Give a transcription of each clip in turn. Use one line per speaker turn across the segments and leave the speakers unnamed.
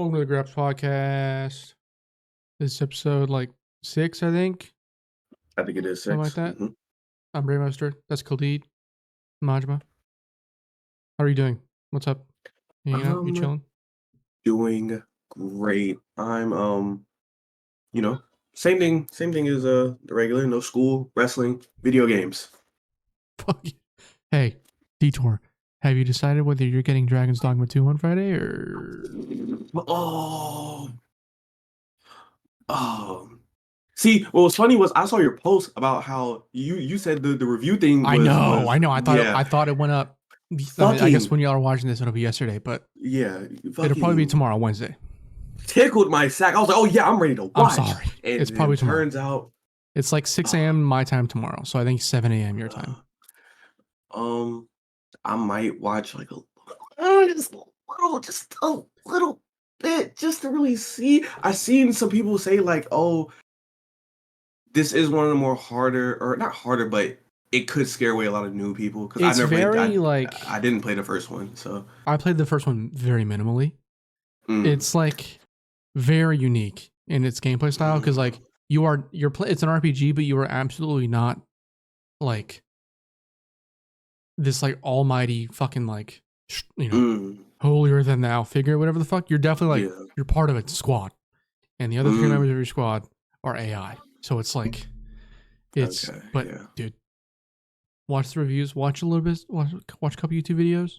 Welcome to the Graps podcast. This is episode 6, I think.
I think it is 6.
Something like that.
Mm-hmm.
I'm Raymaster. That's Khalid. Majma. How are you doing? What's up? You hanging out? You chilling?
Doing great. I'm same thing as the regular, no school, wrestling, video games.
Fuck you. Hey, Detour. Have you decided whether you're getting Dragon's Dogma 2 on Friday or
See, what was funny was I saw your post about how you said the review thing was,
I know. I
yeah.
thought it went up. I guess when y'all are watching this, it'll be yesterday, but
yeah,
it'll probably be tomorrow, Wednesday.
Tickled my sack. I was like, oh yeah, I'm ready to watch.
I'm sorry.
And
it's probably tomorrow.
Turns out
it's 6 a.m. my time tomorrow, so I think 7 a.m. your time.
I might watch just a little bit just to really see. I've seen some people say this is one of the more harder, or not harder, but it could scare away a lot of new people because I didn't play the first one, so
I played the first one very minimally. It's very unique in its gameplay style because it's an RPG, but you are absolutely not this almighty fucking holier than thou figure, whatever the fuck. You're definitely you're part of a squad, and the other 3 members of your squad are AI. So it's dude, watch the reviews, watch a little bit, watch a couple YouTube videos.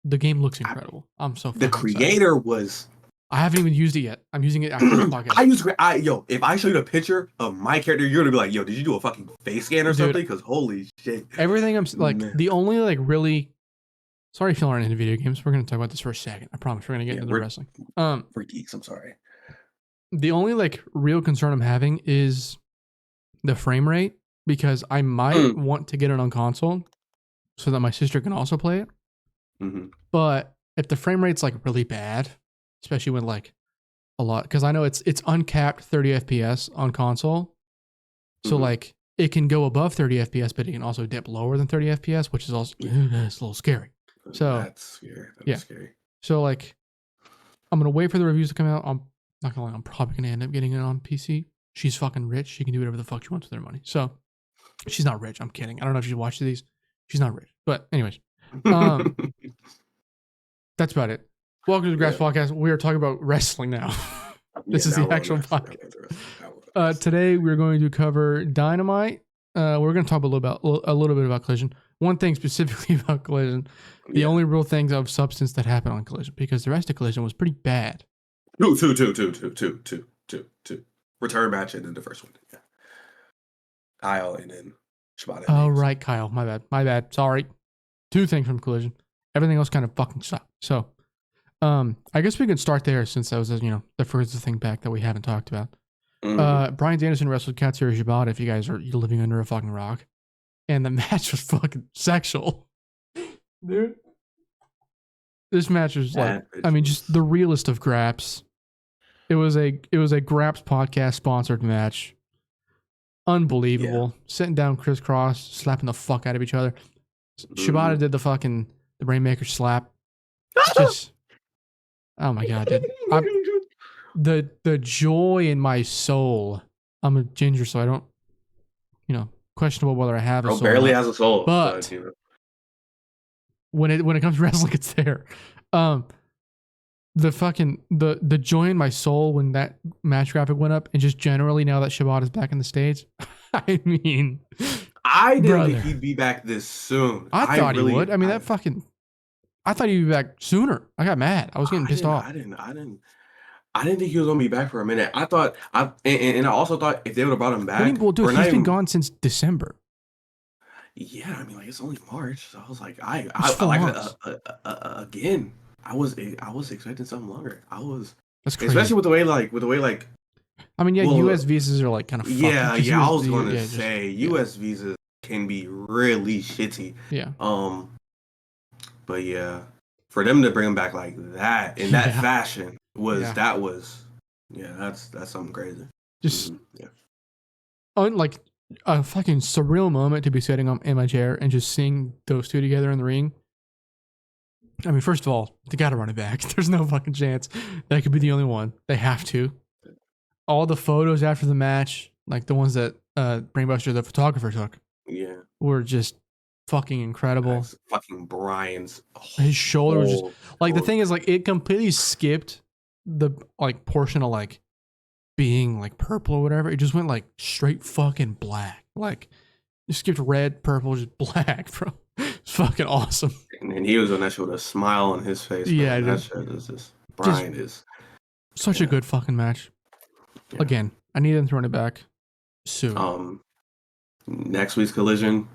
The game looks incredible. I'm so
the creator
excited.
was.
I haven't even used it yet. I'm using it after this podcast.
If I show you the picture of my character, you're gonna be like, yo, did you do a fucking face scan or something? Because holy shit.
Everything the only really. Sorry if you aren't into video games. We're gonna talk about this for a second. I promise we're gonna get into the wrestling.
For geeks, I'm sorry.
The only real concern I'm having is the frame rate because I might want to get it on console so that my sister can also play it.
Mm-hmm.
But if the frame rate's really bad, especially when a lot, because I know it's uncapped 30 FPS on console, so it can go above 30 FPS, but it can also dip lower than 30 FPS, which is also it's a little scary. So
that's scary. That's scary.
So I'm gonna wait for the reviews to come out. I'm not gonna lie, I'm probably gonna end up getting it on PC. She's fucking rich. She can do whatever the fuck she wants with her money. So she's not rich. I'm kidding. I don't know if she's watched these. She's not rich. But anyways, that's about it. Welcome to the Graps podcast. We are talking about wrestling now. This is the actual podcast. Today we're going to cover Dynamite. We're going to talk a little bit about Collision. One thing specifically about Collision, the only real things of substance that happened on Collision, because the rest of Collision was pretty bad.
Two. Return match and then the first one. Yeah. Kyle and then Shibata.
Oh, right, Kyle. My bad. Sorry. 2 things from Collision. Everything else kind of fucking sucked. So, I guess we can start there since that was, the first thing back that we haven't talked about. Bryan Danielson wrestled Katsuyori Shibata if you guys are living under a fucking rock. And the match was fucking sexual. Dude. This match was just the realest of Graps. It was a Graps podcast sponsored match. Unbelievable. Sitting down crisscross, slapping the fuck out of each other. Shibata did the Rainmaker slap. Just, oh my god, dude. The joy in my soul. I'm a ginger, so I don't, questionable whether I have a soul.
Barely has a soul.
But when it comes to wrestling, it's there. The joy in my soul when that match graphic went up, and just generally now that Shibata's back in the States. I mean,
I didn't think he'd be back this soon.
I thought he would. I mean, I thought he'd be back sooner. I got mad. I was getting pissed off.
I didn't think he was gonna be back for a minute. I also thought if they would have brought him back,
he's been gone since December.
Yeah, I mean, it's only March, so I was like, again. I was expecting something longer.
That's crazy.
Especially with the way
I mean, US visas are kind of fucked.
Yeah. I was going to say US visas can be really shitty.
Yeah.
But yeah, for them to bring him back like that in that fashion that's something crazy.
Just a fucking surreal moment to be sitting in my chair and just seeing those two together in the ring. I mean, first of all, they got to run it back. There's no fucking chance that could be the only one. They have to. All the photos after the match, like the ones that Brainbuster, the photographer, took, were just fucking incredible.
That's fucking Brian's
his shoulder was just like the thing is like it completely skipped the like portion of like being like purple or whatever. It just went like straight fucking black. Like it skipped red, purple, just black, bro. It's fucking awesome.
And he was on that show with a smile on his face.
Yeah,
that shit is just Brian is
such a good fucking match. Yeah. Again, I need them to run it back soon.
Next week's Collision.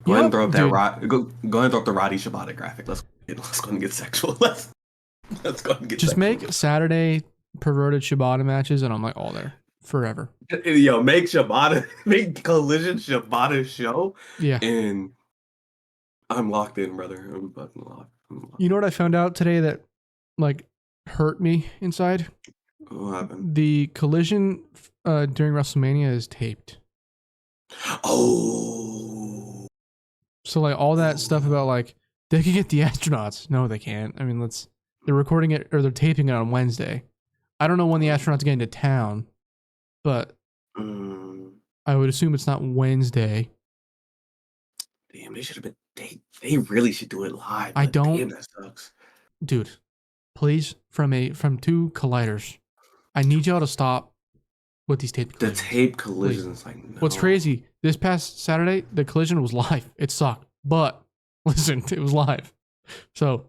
Go ahead and throw up that go ahead and throw up the Roddy Shibata graphic. Let's go and get sexual. Let's go and get
just
sexual.
make Saturday perverted Shibata matches, and I'm like all there forever.
Yo, make Collision Shibata show.
Yeah,
and I'm locked in, brother. I'm fucking locked.
You know what I found out today that like hurt me inside?
What happened?
The Collision during WrestleMania is taped.
Oh.
So like all that stuff about like they can get the astronauts. No, they can't. I mean, they're recording it or they're taping it on Wednesday. I don't know when the astronauts get into town, but I would assume it's not Wednesday.
Damn, they should have been. They really should do it live.
I don't.
Damn, that sucks.
Dude, please, from two colliders, I need y'all to stop with these tape collisions.
The tape collisions, like no.
What's crazy? This past Saturday, the collision was live. It sucked, but listen, it was live. So,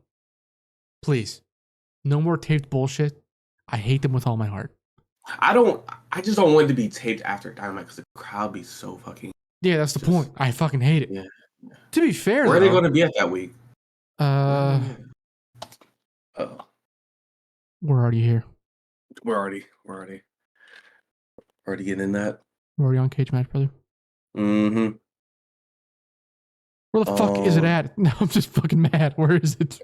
please, no more taped bullshit. I hate them with all my heart.
I just don't want it to be taped after Dynamite because the crowd be so fucking.
Yeah, that's the point. I fucking hate it.
Yeah.
To be fair,
where are they going to be at that week?
We're already here.
We're already getting in that.
We're already on Cage Match, brother.
Mm-hmm.
Where the fuck is it at? No, I'm just fucking mad. Where is it?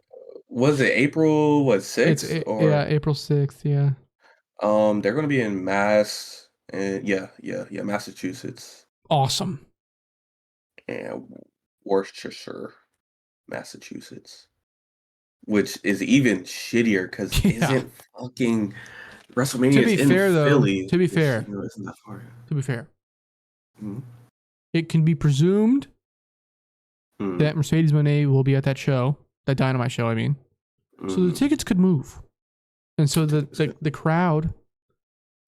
Was it April 6th?
Yeah, April 6th, yeah.
They're gonna be in Massachusetts.
Awesome.
And Worcestershire, Massachusetts. Which is even shittier because isn't fucking WrestleMania
to be
in
fair,
Philly.
To be fair.
Isn't that far?
To be fair.
Mm-hmm.
It can be presumed that Mercedes Moné will be at that show, that Dynamite show, I mean. So the tickets could move. And so the crowd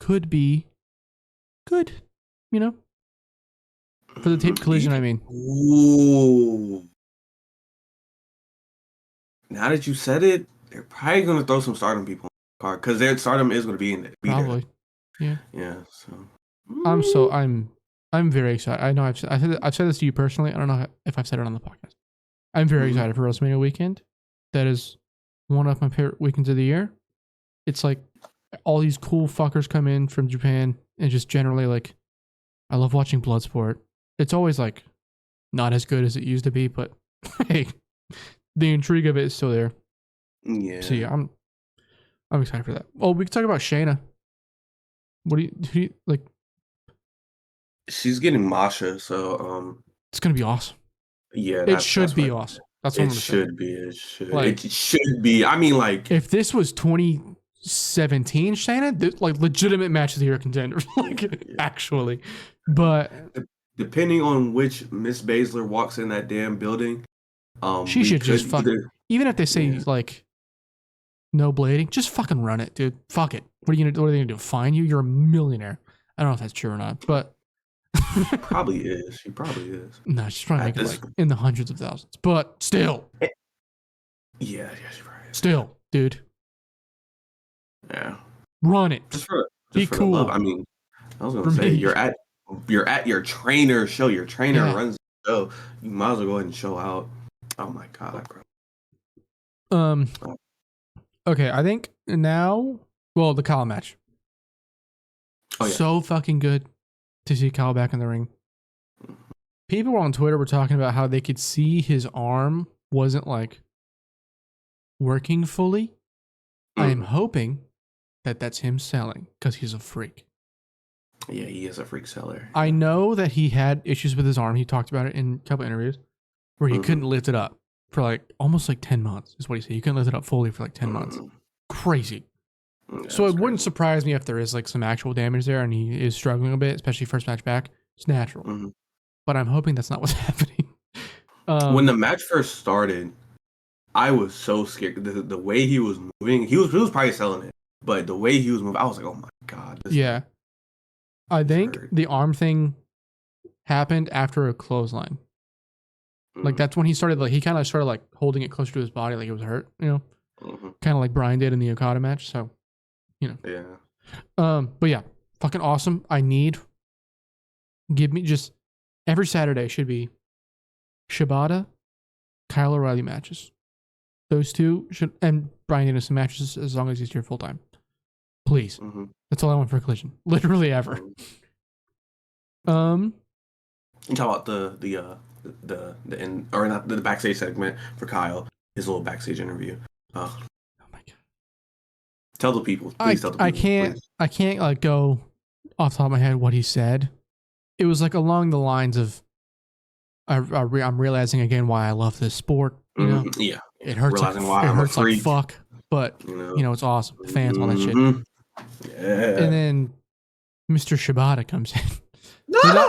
could be good, you know? For the tape collision, I mean.
Ooh. Now that you said it, they're probably going to throw some Stardom people in the car because their Stardom is going to be in there.
Probably. Yeah.
Yeah. So.
I'm very excited. I know I've said this to you personally. I don't know if I've said it on the podcast. I'm very excited for WrestleMania weekend. That is one of my favorite weekends of the year. It's like all these cool fuckers come in from Japan and just generally like, I love watching Bloodsport. It's always like not as good as it used to be, but hey, the intrigue of it is still there.
Yeah.
So yeah, I'm excited for that. Oh, we can talk about Shayna. Who do you like?
She's getting Masha, so
it's gonna be awesome.
Yeah,
it should be awesome. That's what I'm gonna say.
It should be. I mean, like
if this was 2017 Shayna, like legitimate match of the year contender, actually. But
depending on which Miss Baszler walks in that damn building,
she should just even if they say like no blading, just fucking run it, dude. Fuck it. What are they gonna do? Fine you? You're a millionaire. I don't know if that's true or not, but
She probably is.
No, she's probably making like in the hundreds of thousands. But still.
Yeah, she probably is.
Still, dude.
Yeah.
Run it.
Just for
cool.
The love. I mean, I was gonna say you're at your trainer show. Your trainer runs the show. You might as well go ahead and show out. Oh my god,
bro. Okay, I think now. Well, the Kyle match. Oh, yeah. So fucking good to see Kyle back in the ring. People on Twitter were talking about how they could see his arm wasn't like working fully. I am hoping that that's him selling because he's a freak.
Yeah, he is a freak seller.
I know that he had issues with his arm. He talked about it in a couple interviews where he couldn't lift it up. for like almost like 10 months, is what he said. You couldn't lift it up fully for like 10 months. Crazy.
Yeah,
So it wouldn't surprise me if there is like some actual damage there and he is struggling a bit, especially first match back. It's natural.
Mm-hmm.
But I'm hoping that's not what's happening.
When the match first started, I was so scared. The way he was moving, he was probably selling it, but the way he was moving, I was like, oh my god.
Yeah. I think
hurt.
the arm thing happened after a clothesline. Like that's when he started, like he kind of started like holding it closer to his body, like it was hurt, you know, kind of like Bryan did in the Okada match. So, you know,
yeah.
But yeah, fucking awesome. Give me just every Saturday should be Shibata, Kyle O'Reilly matches. Those two should, and Bryan Danielson matches as long as he's here full time. Please, that's all I want for Collision. Literally ever.
You talk about the end, or not the backstage segment for Kyle, his little backstage interview. Oh my god! Tell the people, please. Tell the people.
I can't like go off the top of my head what he said. It was like along the lines of, I'm realizing again why I love this sport. You know,
yeah,
it hurts. Like fuck, but you know it's awesome. The fans, all that shit.
Yeah.
And then Mr. Shibata comes in.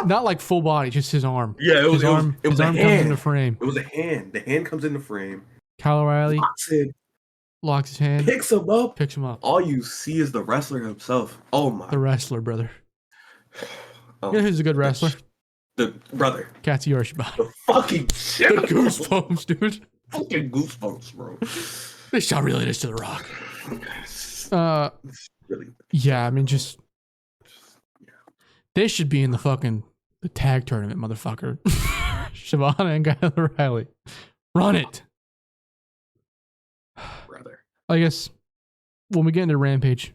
Not like full body, just his arm.
Yeah, his arm
comes into frame.
It was a hand. The hand comes into frame.
Kyle O'Reilly locks his hand.
Picks him up.
All
you see is the wrestler himself. Oh my.
The wrestler, brother. You know who's a good wrestler?
The brother.
Katsuyori Shibata.
The fucking shit.
The goosebumps, dude.
Fucking goosebumps, bro.
They shot really this to The Rock.
Really.
Yeah, I mean, just they should be in the tag tournament, motherfucker. Shibata and Kyle O'Reilly. Run it.
Brother.
I guess when we get into Rampage,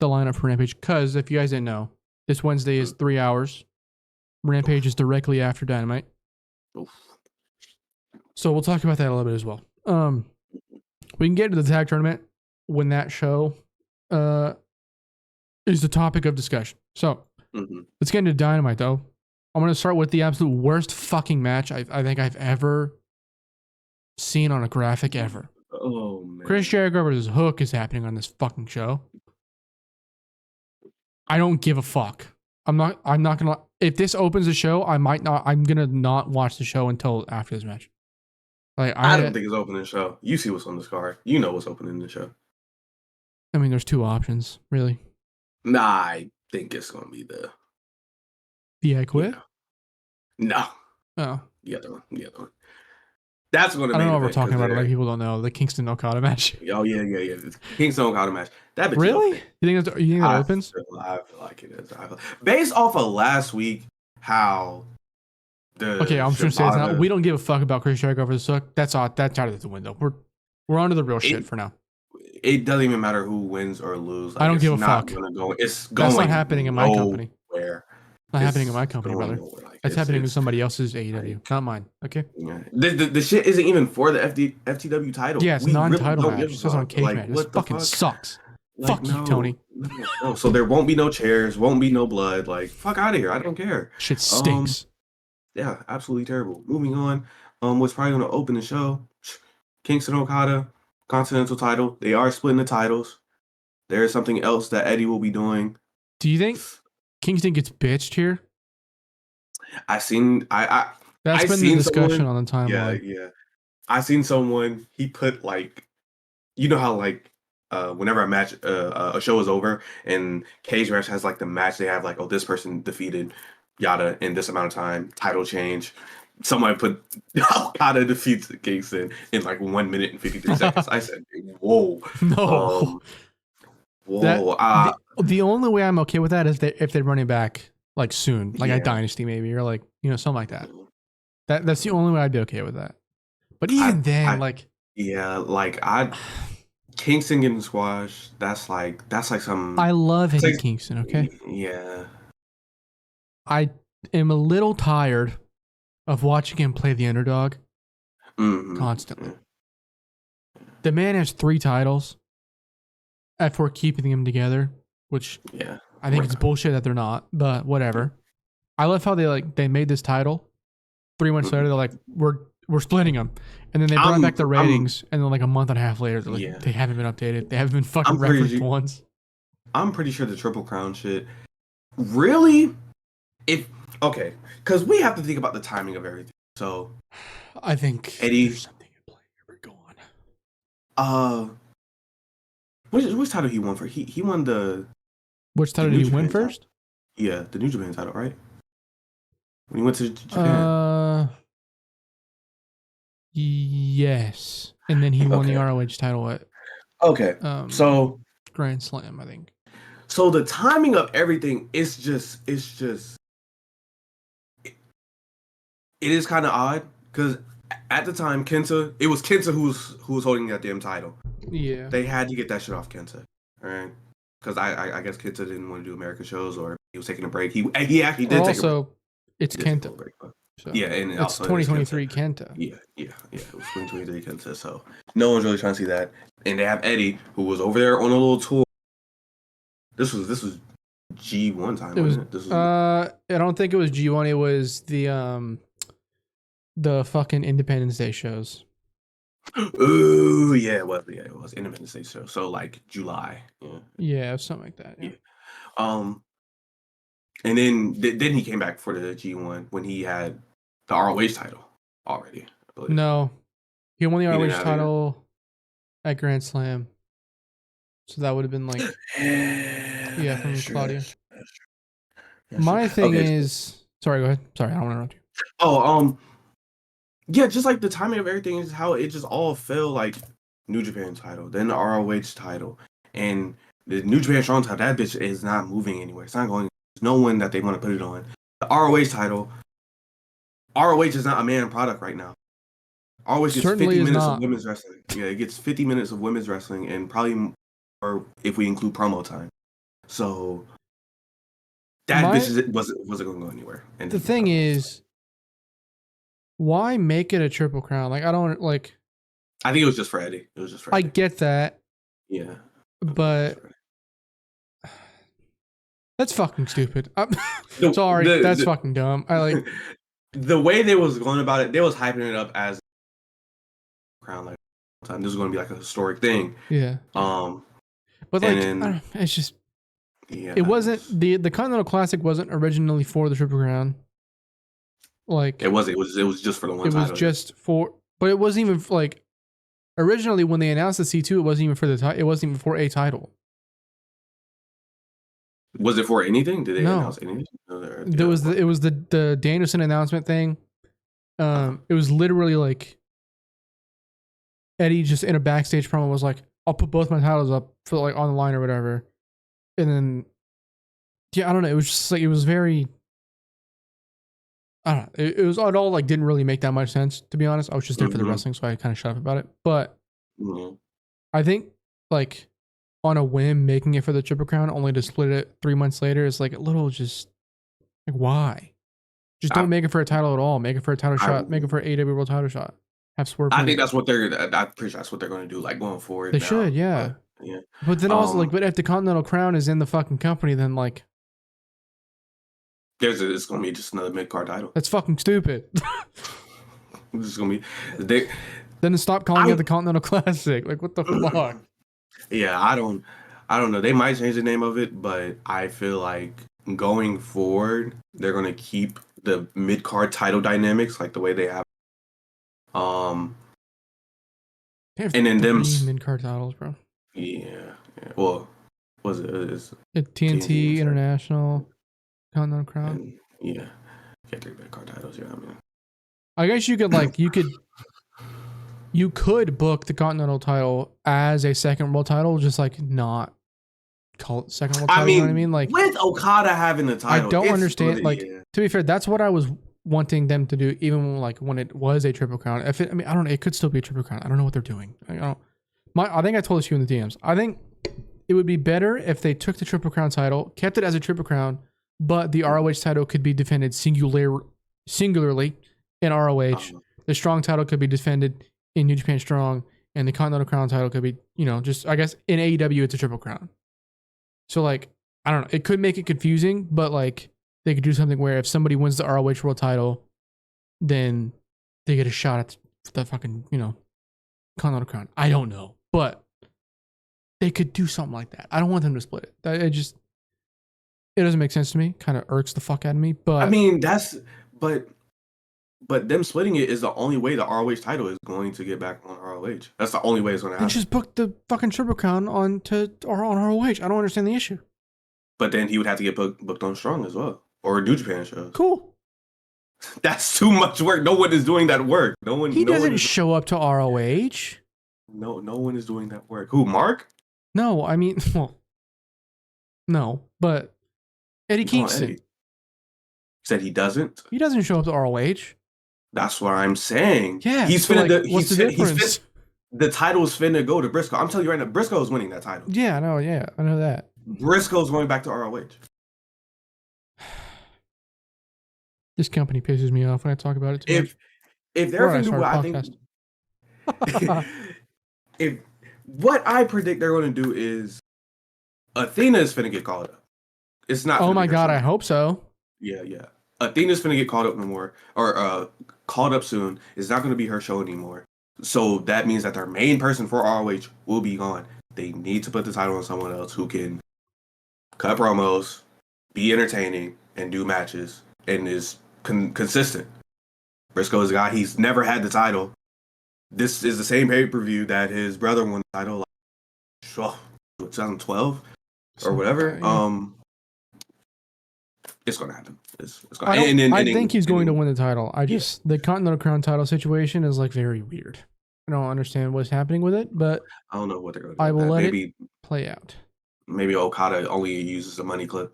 the lineup for Rampage, because if you guys didn't know, this Wednesday is 3 hours. Rampage is directly after Dynamite.
Oof.
So we'll talk about that a little bit as well. We can get into the tag tournament when that show is the topic of discussion. So let's get into Dynamite, though. I'm going to start with the absolute worst fucking match I think I've ever seen on a graphic ever.
Oh, man.
Chris Jericho versus Hook is happening on this fucking show. I don't give a fuck. I'm not gonna. If this opens the show, I'm gonna not watch the show until after this match. Like
I don't think it's opening the show. You see what's on this card. You know what's opening the show.
I mean, there's two options, really.
Nah, I think it's gonna be
I Quit?
No.
Oh.
The other one. That's going to be.
I don't know what we're talking about. Like people don't know the Kingston Okada match.
Oh yeah. The Kingston Okada match. That bitch
really? You think that opens?
I feel like it is. Based off of last week, how the
I'm sure say it's we don't give a fuck about Chris Jericho versus Hook. That's out of the window. We're on to the real shit for now.
It doesn't even matter who wins or lose.
Like, I don't give a fuck.
It's
going. That's not happening in my company.
Where?
Not happening in my company, brother. That's happening in somebody else's AEW, not mine. Okay.
Yeah. The shit isn't even for the FTW title.
Yeah, it's non-title match. It says on cage match. This fucking sucks. Like, fuck you, Tony.
No. So there won't be no chairs, won't be no blood. Like, fuck out of here. I don't care.
Shit stinks.
Yeah, absolutely terrible. Moving on. What's probably going to open the show? Kingston Okada, Continental title. They are splitting the titles. There is something else that Eddie will be doing.
Do you think Kingston gets bitched here?
That's been
the discussion on the timeline.
Yeah. I seen someone, he put like, you know how like whenever a show is over and Cage Match has like the match, they have like, oh, this person defeated yada in this amount of time, title change. Somebody put Okada defeats Kingston in like 1 minute and 53 seconds. I said, whoa.
No.
Whoa.
The only way I'm okay with that is if they run it back like soon, like a Dynasty maybe, or like, you know, something like that. That's the only way I'd be okay with that. But even
Kingston getting squashed, that's like some.
I love Eddie Kingston, okay?
Yeah.
I am a little tired of watching him play the underdog constantly. The man has 3 titles. If we're keeping them together, which I think it's bullshit that they're not, but whatever. I love how they made this title. 3 months later, they're like, we're splitting them. And then they brought back the ratings, and then like a month and a half later, they're like, they haven't been updated. They haven't been fucking referenced once.
I'm pretty sure the Triple Crown shit. Really? Okay, because we have to think about the timing of everything. So,
I think
Eddie,
there's something in play here. Go on.
Which title he won for? He won the.
Which title did he win first?
Yeah, the New Japan title, right? When he went to Japan.
Yes, and then he won the ROH title at.
Okay. So
Grand Slam, I think.
So the timing of everything is just. It is kind of odd because at the time it was Kenta who was holding that damn title.
Yeah.
They had to get that shit off Kenta, right? Because I guess Kenta didn't want to do American shows or he was taking a break. He actually did take a break.
It's Kenta.
So yeah, and
it's 2023 Kenta.
Yeah. It was 2023 Kenta. So no one's really trying to see that. And they have Eddie, who was over there on a little tour. This was G1 time. Wasn't it?
I don't think it was G1. It was the fucking Independence Day shows.
Ooh, yeah, it was. Yeah, it was Independence Day show. So like July.
Yeah, something like that. Yeah.
And then he came back for the G1 when he had the ROH title already. I believe.
No, he won the ROH title at Grand Slam. So that would have been like, from Claudia. My thing is, sorry, go ahead. Sorry, I don't want to interrupt you.
Oh, yeah, just like the timing of everything is how it just all fell like New Japan title, then the ROH title, and the New Japan Strong title. That bitch is not moving anywhere. It's not going. There's no one that they want to put it on. The ROH title. ROH is not a man product right now. ROH gets 50 minutes of women's wrestling. Yeah, it gets 50 minutes of women's wrestling and probably, or if we include promo time. So that bitch wasn't going to go anywhere. And
the thing is, why make it a Triple Crown? Like, I don't like.
I think it was just for Eddie. It was just for Eddie.
I get that.
Yeah.
But that's fucking stupid. Sorry, that's fucking dumb. I like
the way they was going about it. They was hyping it up as Crown, like this was going to be like a historic thing.
Yeah. But like, it's just. Yeah. It wasn't the Continental Classic wasn't originally for the Triple Crown. Like
it wasn't. It was just for the one.
It was just for, but it wasn't even like originally when they announced the C2. It wasn't even for it wasn't even for a title.
Was it for anything? Did they announce anything?
It was the Danielson announcement thing. It was literally like Eddie just in a backstage promo was like, "I'll put both my titles up for like on the line or whatever," and then I don't know. It was just like it was very. I don't know. It was it all like didn't really make that much sense, to be honest. I was just there for the wrestling, so I kind of shut up about it. But I think like on a whim, making it for the Triple Crown only to split it 3 months later is like a little just like why? Just don't make it for a title at all. Make it for a title shot. Make it for AEW World Title shot. Have Swerve.
I think that's what they're. I'm pretty sure that's what they're going to do. Like going forward.
They should, yeah. But then also like, but if the Continental Crown is in the fucking company, then like.
It's gonna be just another mid-card title.
That's fucking stupid.
It's just gonna be.
Then stop calling it the Continental Classic. Like what the fuck?
Yeah, I don't know. They might change the name of it, but I feel like going forward, they're gonna keep the mid-card title dynamics like the way they have. And then them
mid-card titles, bro.
Yeah. Well, was it?
TNT International. Continental Crown.
Yeah, get 3 mid-card titles. Yeah, I mean,
I guess you could book the Continental title as a second world title, just like not call it second world title. I mean, you know what I mean? Like
with Okada having the title,
I don't understand. Like to be fair, that's what I was wanting them to do, even when it was a Triple Crown. I don't know. It could still be a Triple Crown. I don't know what they're doing. I think I told this to you in the DMs. I think it would be better if they took the Triple Crown title, kept it as a Triple Crown. But the ROH title could be defended singularly in ROH. The Strong title could be defended in New Japan Strong, and the Continental Crown title could be, just I guess in AEW it's a Triple Crown. So like, I don't know. It could make it confusing, but like they could do something where if somebody wins the ROH World title, then they get a shot at the fucking, Continental Crown. I don't know, but they could do something like that. I don't want them to split it. It doesn't make sense to me. Kind of irks the fuck out of me. But
I mean, but them splitting it is the only way the ROH title is going to get back on ROH. That's the only way it's going to happen.
Then just book the fucking Triple Crown on ROH. I don't understand the issue.
But then he would have to get booked on Strong as well, or New Japan shows.
Cool.
That's too much work. No one is doing that work.
He doesn't show up to ROH.
No one is doing that work. Who, Mark?
No, I mean, well, no, but Eddie Kingston.
Eddie. Said he doesn't.
He doesn't show up to ROH.
That's what I'm saying.
Yeah,
he's
so
finna.
what's the difference?
The title's finna go to Briscoe. I'm telling you right now, Briscoe is winning that title.
Yeah, I know. Yeah, I know that.
Briscoe's going back to ROH.
This company pisses me off when I talk about it too much.
If they're gonna do what I think, if what I predict they're going to do is Athena is finna get called up. It's not.
Oh my god, I hope so.
Yeah. Athena's finna get called up no more, or called up soon. It's not going to be her show anymore. So that means that their main person for ROH will be gone. They need to put the title on someone else who can cut promos, be entertaining, and do matches, and is consistent. Briscoe is a guy, he's never had the title. This is the same pay-per-view that his brother won the title, 2012 or whatever. It's going to happen. It's going.
I think he's going to win the title. The Continental Crown title situation is like very weird. I don't understand what's happening with it, but
I don't know what they're going to do.
I will let it play out.
Maybe Okada only uses the money clip.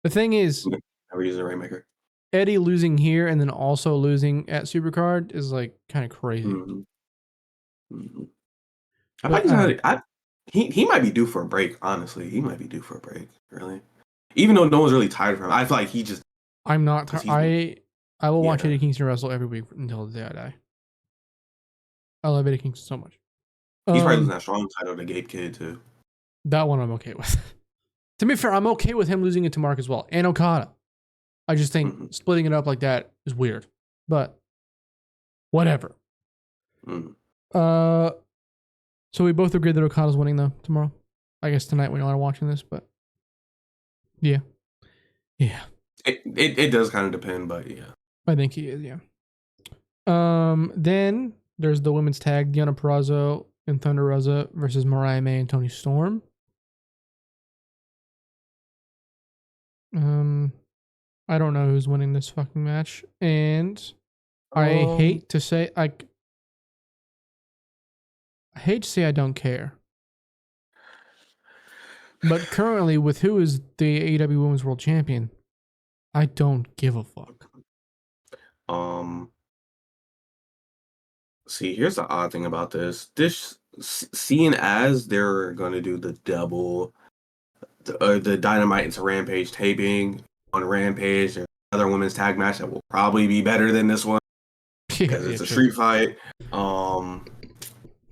The thing is,
never using a Rainmaker.
Eddie losing here and then also losing at Supercard is like kind of crazy.
He might be due for a break. Honestly, he might be due for a break. Really, even though no one's really tired of him, I feel like he just.
I'm not. I will watch Eddie Kingston wrestle every week until the day I die. I love Eddie Kingston so much.
He's probably losing that Strong title to Gabe Kidd too.
That one I'm okay with. To be fair, I'm okay with him losing it to Mark as well and Okada. I just think splitting it up like that is weird, but whatever. So we both agree that Okada's winning though tomorrow. I guess tonight when y'all are watching this, but yeah.
It does kind of depend, but yeah.
I think he is, yeah. Then there's the women's tag, Deonna Purrazzo and Thunder Rosa versus Mariah May and Toni Storm. I don't know who's winning this fucking match, and I hate to say I don't care. But currently, with who is the AEW Women's World Champion, I don't give a fuck.
See, here's the odd thing about this. Seeing as they're gonna do the double, the Dynamite into Rampage taping on Rampage, there's another women's tag match that will probably be better than this one because it's a street fight.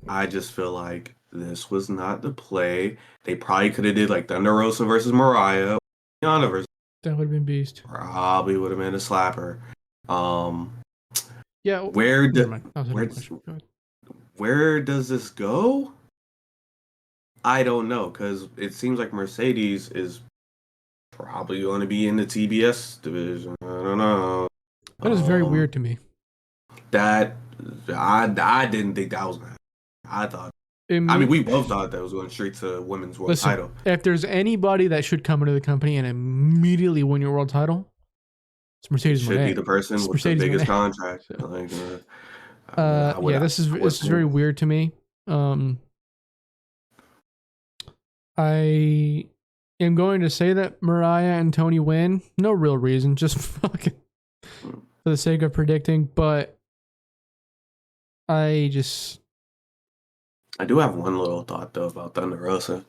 I just feel like this was not the play. They probably could have did like Thunder Rosa versus Mariah, Deonna versus.
That would have been beast.
Probably would have been a slapper.
Yeah.
Where does this go? I don't know, because it seems like Mercedes is probably going to be in the TBS division. I don't know.
That is very weird to me.
That I didn't think that was going to happen. I thought. I mean, we both thought that was going straight to women's world title.
If there's anybody that should come into the company and immediately win your world title, it's Mercedes.
Should be the person with the biggest contract. Like,
this is very weird to me. I am going to say that Mariah and Toni win. No real reason, just fucking for the sake of predicting. But I do
have one little thought though about Thunder Rosa.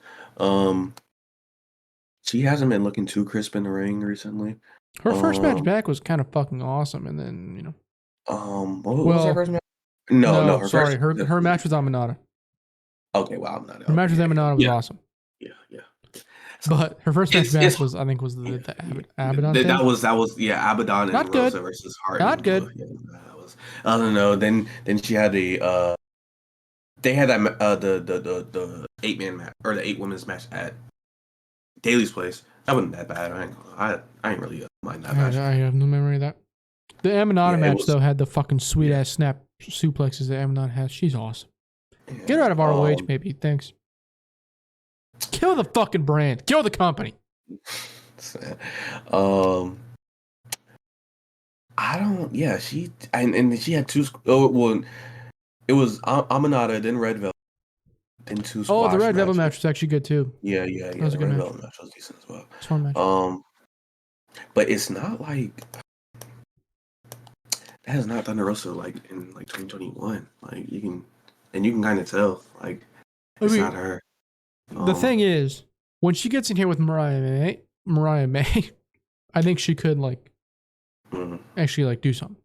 She hasn't been looking too crisp in the ring recently.
Her first match back was kind of fucking awesome, and then
what was her first match? No,
her match with Aminata.
Okay, well, Aminata.
Her match with Aminata was awesome.
Yeah.
But her first match back was the Abaddon.
That was Abaddon and
Not
Rosa
good.
versus Hart.
Not good.
Yeah, was. I don't know. Then she had they had that the 8-man match or the 8 women's match at Daly's place. That wasn't that bad. I ain't really mind that match.
I have no memory of that. The Amanada match though had the fucking sweet ass snap suplexes that Amanada has. She's awesome. Get her out of ROH, maybe. Thanks. Kill the fucking brand. Kill the company.
I don't. Yeah, she and she had two. Oh well, it was Amanada, then Red Velvet, then two.
Oh, the Red Velvet match was actually good too.
Yeah. That was a good match. Velvet match was decent as well.
Fun match.
But it's not like that has not done the Rosa like in like 2021. Like you can kind of tell like it's not her.
The thing is, when she gets in here with Mariah May, I think she could like actually like do something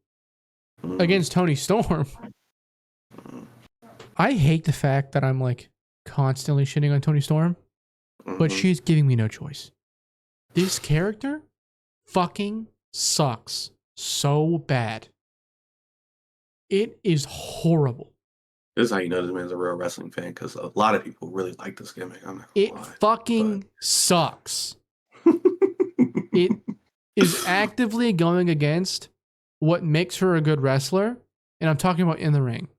against Toni Storm. I hate the fact that I'm like constantly shitting on Toni Storm, but she's giving me no choice. This character fucking sucks so bad. It is horrible.
This is how you know this man's a real wrestling fan, because a lot of people really like this gimmick. I'm not gonna lie,
fucking sucks. It is actively going against what makes her a good wrestler, and I'm talking about in the ring.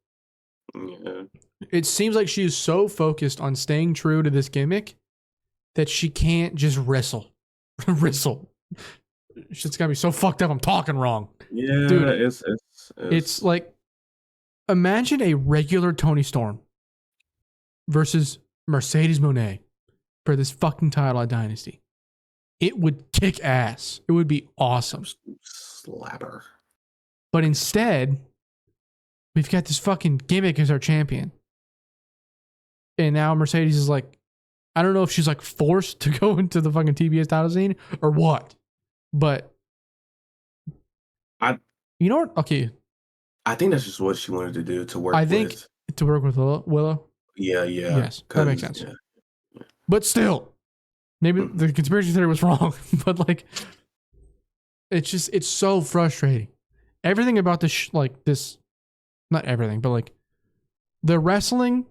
Yeah.
It seems like she is so focused on staying true to this gimmick that she can't just wrestle. Shit's gotta be so fucked up. I'm talking wrong.
Yeah,
dude. It's like, imagine a regular Toni Storm versus Mercedes Moné for this fucking title at Dynasty. It would kick ass. It would be awesome.
Slapper.
But instead, we've got this fucking gimmick as our champion. And now Mercedes is like, I don't know if she's like forced to go into the fucking TBS title scene or what. But you know what? Okay.
I think that's just what she wanted to do, to work
to work with Willow.
Yeah.
Yes, that makes sense. Yeah. But still, maybe the conspiracy theory was wrong. But like, it's so frustrating. Everything about this, not everything, but like the wrestling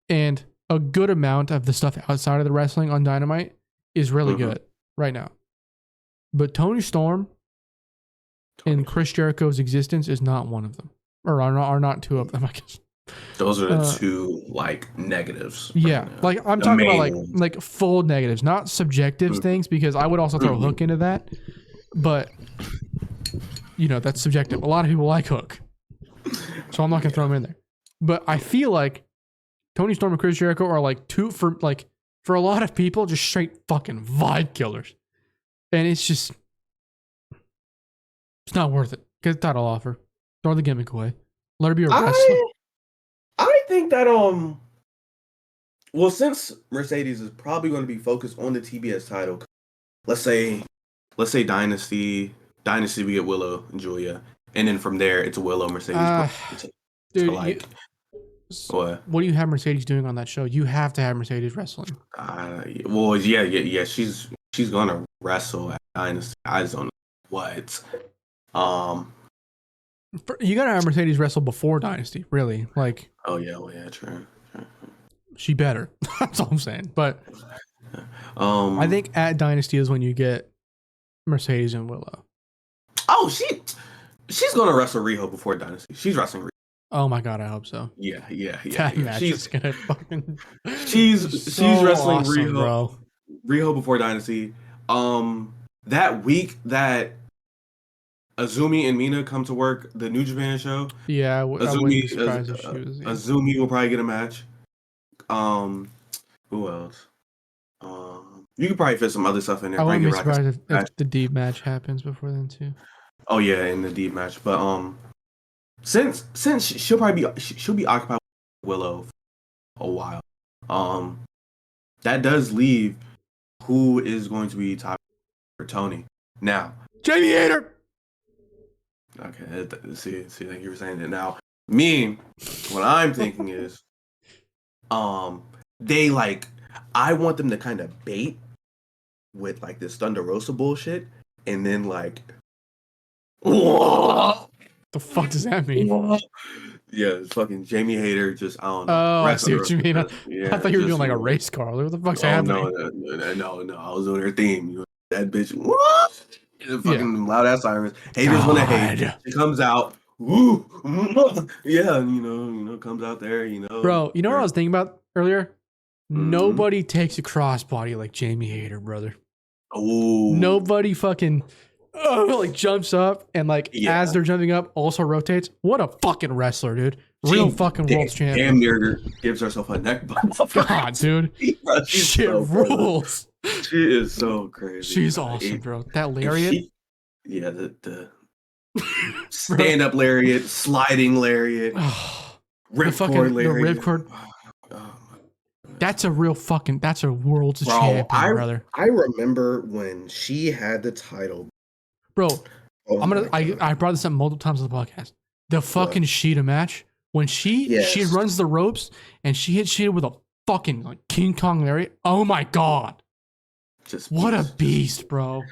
and a good amount of the stuff outside of the wrestling on Dynamite is really good right now. But Toni Storm and Chris Jericho's existence is not one of them, or are not two of them, I guess.
Those are the two like negatives.
Yeah, like I'm talking about like full negatives, not subjective things, because I would also throw Hook into that. But you know, that's subjective. A lot of people like Hook, so I'm not gonna throw him in there. But I feel like Toni Storm and Chris Jericho are like for a lot of people, just straight fucking vibe killers, and it's not worth it. Get the title off her. Throw the gimmick away. Let her be a wrestler.
I think that well, since Mercedes is probably going to be focused on the TBS title, let's say Dynasty we get Willow and Julia, and then from there it's Willow Mercedes.
Dude,
what
do you have Mercedes doing on that show? You have to have Mercedes wrestling.
Well, yeah. She's gonna wrestle at Dynasty. I just don't know what.
You gotta have Mercedes wrestle before Dynasty, really. Like,
oh yeah, well yeah, true.
She better. That's all I'm saying. But I think at Dynasty is when you get Mercedes and Willow.
Oh, she's gonna wrestle Riho before Dynasty. She's wrestling Riho.
Oh my god, I hope so.
Yeah.
That match is gonna fucking.
She's wrestling
awesome,
Riho,
bro.
Riho before Dynasty. That week that Azumi and Mina come to work the New Japan show.
Yeah, I wouldn't be surprised if she was. Yeah.
Azumi will probably get a match. Who else? You could probably fit some other stuff in there.
I wouldn't be surprised if the deep match happens before then too.
Oh yeah, in the deep match. But since she'll be occupied with Willow for a while. That does leave who is going to be top for Tony now.
Jamie Hayter.
Okay, see, thank you for saying that. Now, what I'm thinking is, they I want them to kind of bait with this Thunder Rosa bullshit, and then
Thunder The fuck does that mean?
Yeah, it's fucking Jamie Hayter. Just I don't know.
Oh, I see
Wrestler.
what you mean. I
Yeah,
thought you were
just,
doing like
you
a
know,
race car. Like, what the fuck's
Oh
happening?
no! I was on her theme. You know, that bitch. What? The
Yeah.
fucking loud ass sirens. Haters want to hate.
God.
She comes out. Woo! Yeah, and, you know, comes out there. You know,
Bro, you know what I was thinking about earlier?
Mhm.
Nobody takes a crossbody like Jamie Hayter, brother.
Oh,
Nobody fucking like jumps up and like
yeah.
as they're jumping up also rotates. What a fucking wrestler, dude. Real fucking world
Damn
champion.
near gives herself a neck bump.
God, dude.
Bro, she's
Shit
so crazy.
rules.
She is so crazy.
She's
bro.
awesome, bro. That
And
lariat.
yeah, the stand up lariat, sliding lariat, ripcord lariat.
The ripcord. That's a real fucking. That's a world
Bro,
champion, brother.
I remember when she had the title.
Bro,
Oh
I brought this up multiple times on the podcast. The fucking Sheeta match when she runs the ropes and she hits Sheeta with a fucking like King Kong lariat. Oh my god! What a beast, bro.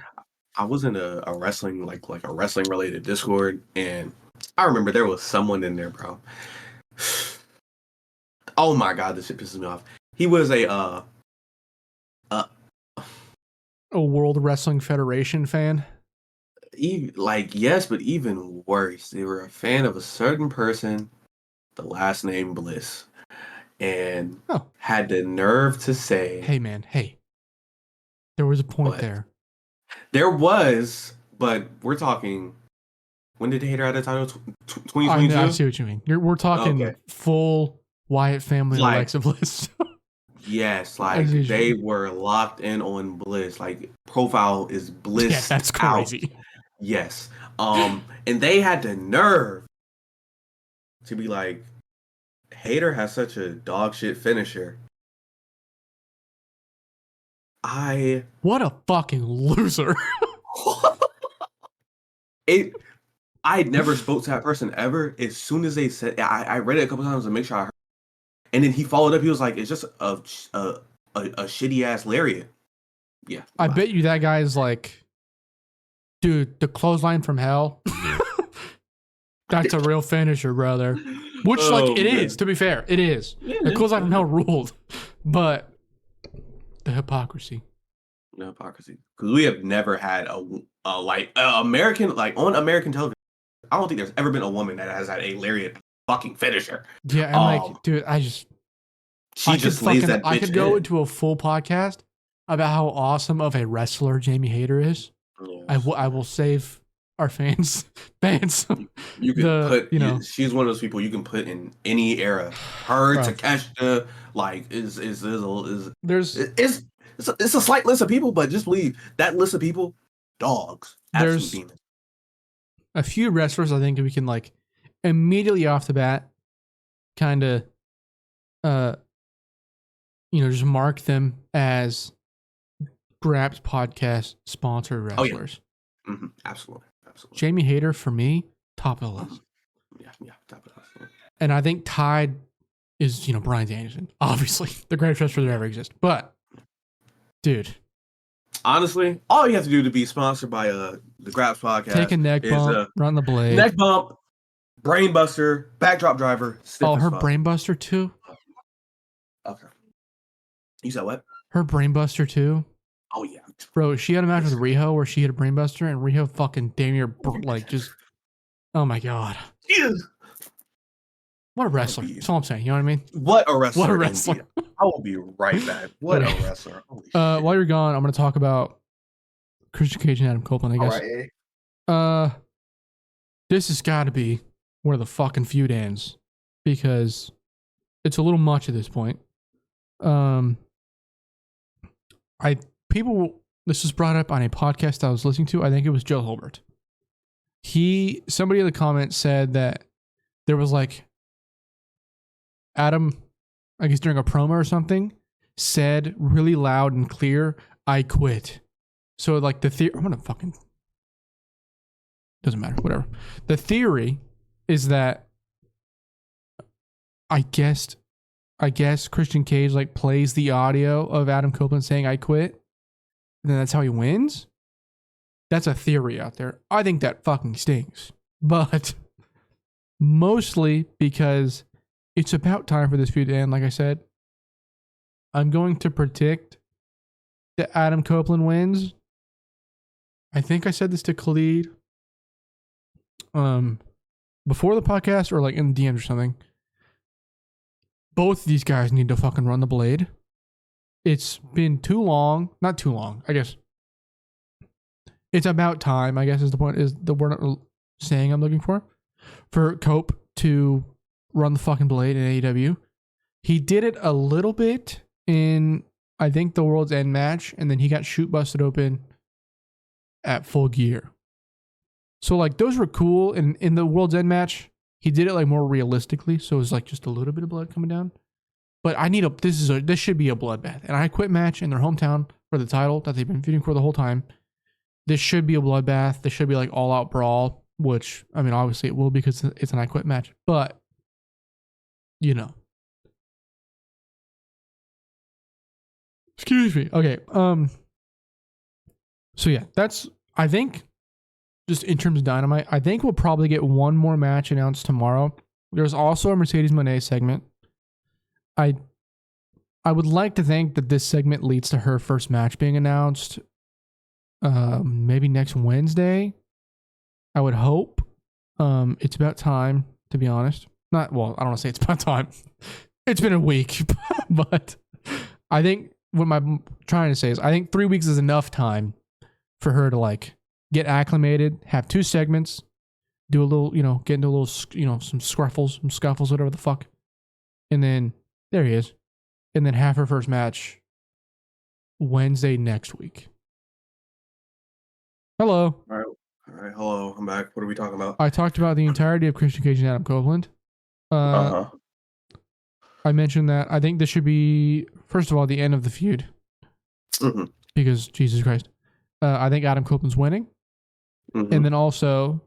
I was in a wrestling like a wrestling related Discord, and I remember there was someone in there, bro. Oh my god, this shit pisses me off. He was a
World Wrestling Federation fan.
Yes, but even worse, they were a fan of a certain person, the last name Bliss, and had the nerve to say,
"Hey, man, hey." There was a point there.
There was, but we're talking. When did Hater have the title? 2022.
I see what you mean. We're talking full Wyatt family and Alexa Bliss.
Yes, like they were locked in on Bliss. Like profile is Bliss.
Yeah, that's crazy.
Out. Yes. And they had the nerve to be like, Hater has such a dog shit finisher.
What a fucking loser.
I never spoke to that person ever. As soon as they said, I read it a couple times to make sure I heard. And then he followed up. He was like, "It's just a shitty ass lariat." Yeah,
I bet you that guy is like, dude, the clothesline from hell. That's a real finisher, brother. Which, it is. To be fair, it is. Yeah, the clothesline from hell ruled, but the hypocrisy.
The hypocrisy, because we have never had a American on American television. I don't think there's ever been a woman that has had a lariat fucking finisher.
Yeah, and dude, I could go into a full podcast about how awesome of a wrestler Jamie Hayter is. Yes. I will save our fans.
You can put, she's one of those people you can put in any era. Her, Takeshita, it's a slight list of people, but just believe that list of people, dogs.
There's demons. A few wrestlers I think we can immediately off the bat kind of just mark them as Graps podcast sponsored wrestlers.
Oh, yeah. Absolutely.
Jamie Hayter for me, top of the list.
Yeah, top of the list. Yeah.
And I think tied is Bryan Danielson, obviously the greatest wrestler that ever exists. But dude,
honestly, all you have to do to be sponsored by the Graps podcast,
take a neck bump, run the blade,
neck bump, brainbuster, backdrop driver.
Oh, her brainbuster too.
Okay. You said what?
Her brainbuster too.
Oh yeah,
bro. She had a match with Riho where she hit a brainbuster and Riho fucking damn near just. Oh my god.
Jesus.
What a wrestler. That's all I'm saying. You know what I mean?
What a wrestler.
What a wrestler.
I will be right back. What a wrestler.
While you're gone, I'm going to talk about Christian Cage and Adam Copeland, I guess.
All right.
This has got to be where the fucking feud ends because it's a little much at this point. This was brought up on a podcast I was listening to. I think it was Joe Hilbert. Somebody in the comments said that there was Adam, I guess during a promo or something, said really loud and clear, "I quit." So the theory, I'm gonna fucking, doesn't matter, whatever. The theory is that I guess Christian Cage plays the audio of Adam Copeland saying "I quit," and then that's how he wins. That's a theory out there. I think that fucking stinks, but mostly because it's about time for this feud to end. Like I said, I'm going to predict that Adam Copeland wins. I think I said this to Khalid before the podcast or like in the DMs or something. Both of these guys need to fucking run the blade. It's been too long. Not too long, I guess. It's about time, I guess, is the point, is the word saying I'm looking for Cope to run the fucking blade in AEW. He did it a little bit in, I think, the World's End match, and then he got shoot busted open at Full Gear. So, like, those were cool. And in the World's End match, he did it, like, more realistically, so it was, like, just a little bit of blood coming down. But this should be a bloodbath. An I Quit match in their hometown for the title that they've been feuding for the whole time. This should be a bloodbath. This should be like all out brawl, which, I mean, obviously it will because it's an I Quit match. But, you know. Excuse me. Okay. So yeah, that's, I think, just in terms of Dynamite, I think we'll probably get one more match announced tomorrow. There's also a Mercedes Moné segment. I would like to think that this segment leads to her first match being announced. Maybe next Wednesday. I would hope. It's about time, to be honest. I don't want to say it's about time. It's been a week, but I think what I'm trying to say is I think 3 weeks is enough time for her to like get acclimated, have 2 segments, do a little, get into a little, some scuffles, whatever the fuck. And then there he is. And then have her first match Wednesday next week. Hello.
All right. Hello. I'm back. What are we talking about?
I talked about the entirety of Christian Cage and Adam Copeland. I mentioned that I think this should be, first of all, the end of the feud.
Mm-hmm.
Because, Jesus Christ. I think Adam Copeland's winning. Mm-hmm. And then also,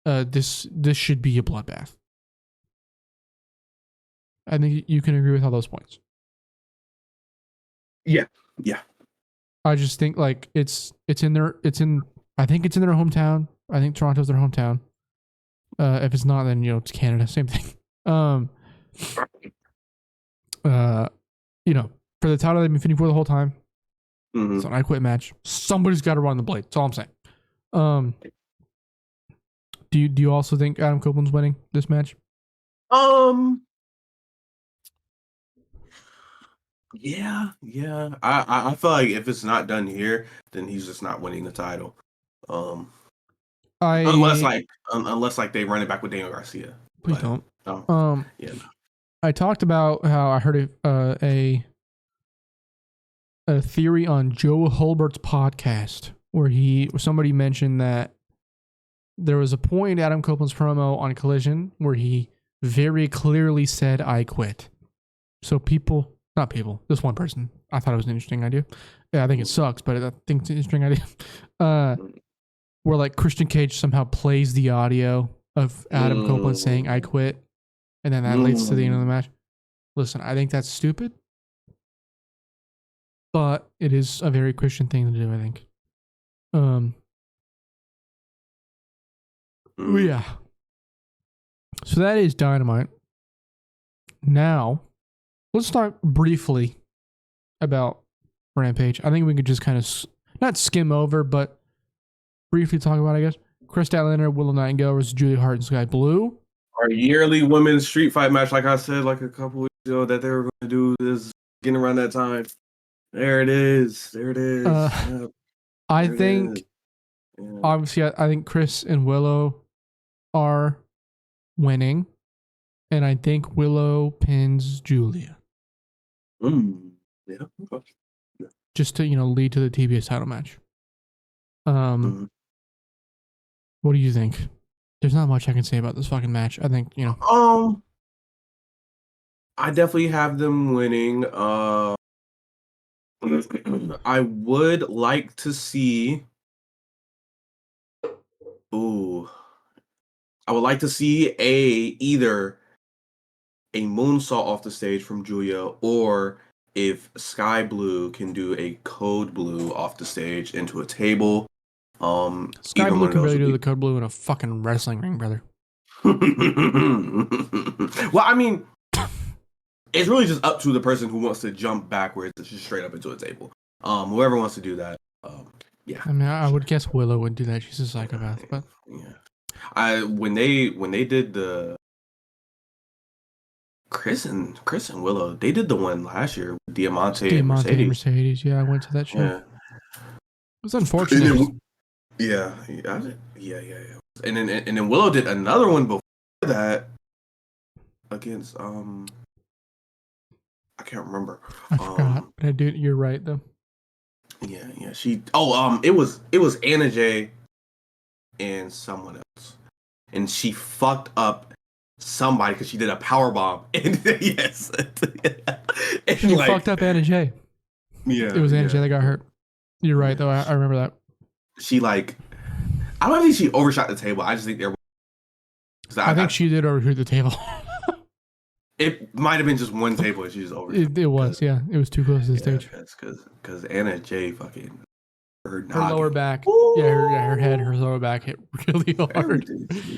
this should be a bloodbath. I think you can agree with all those points.
Yeah.
I just think like I think it's in their hometown. I think Toronto's their hometown. If it's not, then it's Canada, same thing. For the title they've been fighting for the whole time. Mm-hmm. It's an I Quit match. Somebody's got to run the blade. That's all I'm saying. Do you also think Adam Copeland's winning this match?
Yeah. I feel like if it's not done here, then he's just not winning the title. Unless they run it back with Daniel Garcia.
Please don't. Yeah. I talked about how I heard a theory on Joe Hulbert's podcast where somebody mentioned that there was a point in Adam Copeland's promo on Collision where he very clearly said, "I quit." So this one person, I thought it was an interesting idea. Yeah, I think it sucks, but I think it's an interesting idea. Where like Christian Cage somehow plays the audio of Adam Copeland saying "I quit," and then that leads to the end of the match. Listen, I think that's stupid, but it is a very Christian thing to do, I think. Yeah. So that is Dynamite. Now, let's talk briefly about Rampage. I think we could just kind of not skim over, but briefly talk about, I guess. Chris Statlander, Willow Nightingale versus Julia Hart and Sky Blue.
Our yearly women's street fight match, like I said, like a couple weeks ago, that they were going to do is getting around that time. There it is.
I think, obviously, I think Chris and Willow are winning, and I think Willow pins Julia.
Yeah.
Just to, lead to the TBS title match. What do you think? There's not much I can say about this fucking match. I think,
I definitely have them winning. I would like to see. I would like to see either a moonsault off the stage from Julia, or if Sky Blue can do a Code Blue off the stage into a table.
Sky Blue can really do the Code Blue in a fucking wrestling ring, brother.
Well, I mean, it's really just up to the person who wants to jump backwards, just straight up into a table. Whoever wants to do that, yeah.
I mean, I would guess Willow would do that. She's a psychopath, but
yeah. When they did the Chris and Willow, they did the one last year with Diamante and Mercedes.
Yeah, I went to that show.
Yeah.
It was unfortunate.
Yeah. And then Willow did another one before that against I can't remember.
I forgot, but I do. You're right though.
Yeah. She. It was Anna Jay and someone else, and she fucked up somebody because she did a power bomb. And yes, and
she fucked up Anna Jay.
Yeah,
it was Anna Jay that got hurt. You're right though. I remember that.
She I don't think she overshot the table. I just think there.
I think she did overshoot the table.
It might have been just one table and she just overshot.
It was, yeah. It was too close to the stage.
Because Anna Jay fucking her
lower back. Ooh. Yeah, her head, her lower back hit really hard.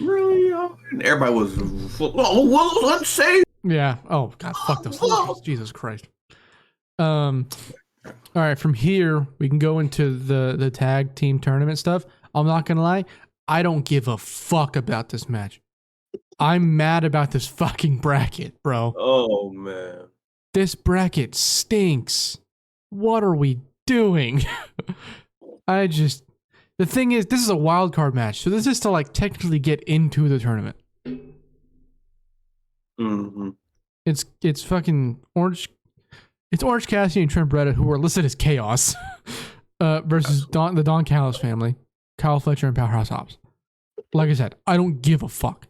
Really hard. And everybody was, let's say.
Yeah. Oh God, fuck those losers. Jesus Christ. All right, from here we can go into the tag team tournament stuff. I'm not gonna lie, I don't give a fuck about this match. I'm mad about this fucking bracket, bro.
Oh man,
this bracket stinks. What are we doing? The thing is, this is a wild card match, so this is to like technically get into the tournament.
Mm-hmm.
It's fucking Orange. It's Orange Cassidy and Trent Beretta, who are listed as Chaos, versus the Don Callis family, Kyle Fletcher and Powerhouse Hobbs. Like I said, I don't give a fuck.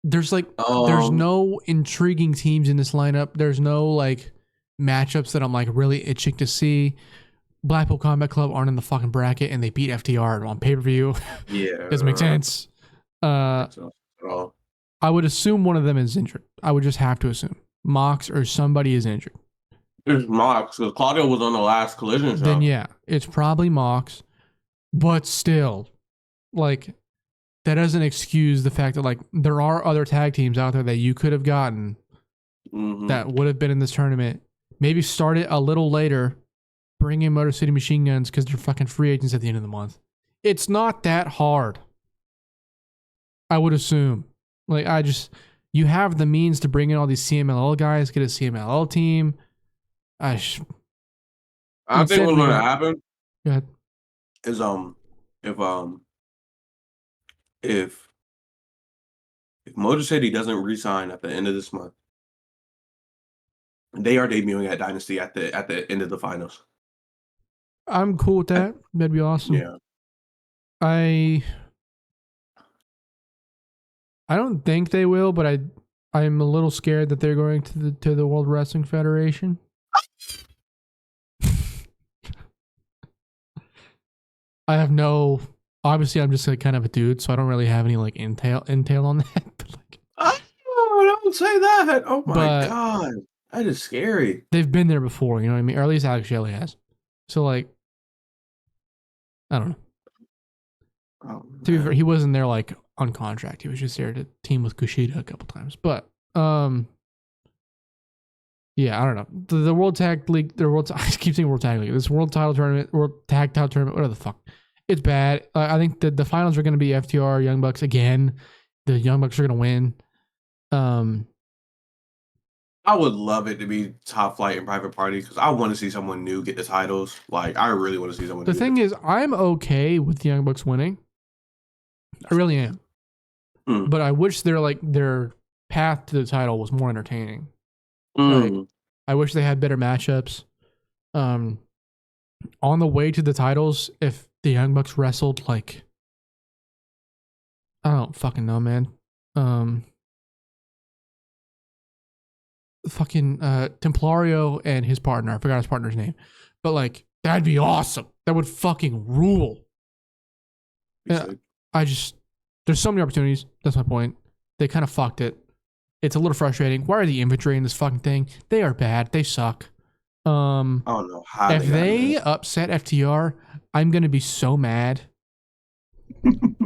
There's there's no intriguing teams in this lineup. There's no like matchups that I'm like really itching to see. Blackpool Combat Club aren't in the fucking bracket and they beat FTR on pay-per-view.
Yeah.
Doesn't make sense. I would assume one of them is injured. I would just have to assume. Mox or somebody is injured.
It's Mox, because Claudio was on the last Collision show.
Then yeah, it's probably Mox. But still, like, that doesn't excuse the fact that like there are other tag teams out there that you could have gotten that would have been in this tournament. Maybe start it a little later. Bring in Motor City Machine Guns because they're fucking free agents at the end of the month. It's not that hard. I would assume. Like, you have the means to bring in all these CMLL guys, get a CMLL team. I think
what's going to happen.
Go ahead.
Is if Motor City doesn't re-sign at the end of this month, they are debuting at Dynasty at the end of the finals.
I'm cool with that. That'd be awesome.
Yeah.
I don't think they will, but I'm a little scared that they're going to the World Wrestling Federation. Obviously I'm just like kind of a dude, so I don't really have any like intel on that. But like,
oh, don't say that. Oh my God. That is scary.
They've been there before, you know what I mean? Or at least Alex Shelley has. So like, I don't know.
Oh,
to be fair, he wasn't there like on contract. He was just there to team with Kushida a couple times. But yeah, I don't know. The World Tag League, I keep saying World Tag League. This World Title Tournament, World Tag Title Tournament, whatever the fuck. It's bad. I think the finals are going to be FTR, Young Bucks again. The Young Bucks are going to win.
I would love it to be Top Flight and Private Party because I want to see someone new get the titles. Like, I really want to see someone new.
The thing is, I'm okay with the Young Bucks winning. I really am. But I wish their path to the title was more entertaining. Like, I wish they had better matchups. On the way to the titles, if the Young Bucks wrestled like, I don't fucking know, man. Fucking Templario and his partner. I forgot his partner's name. But like, that'd be awesome. That would fucking rule. There's so many opportunities. That's my point. They kind of fucked it. It's a little frustrating. Why are the inventory in this fucking thing? They are bad. They suck.
I don't know how.
If they upset FTR, I'm gonna be so mad.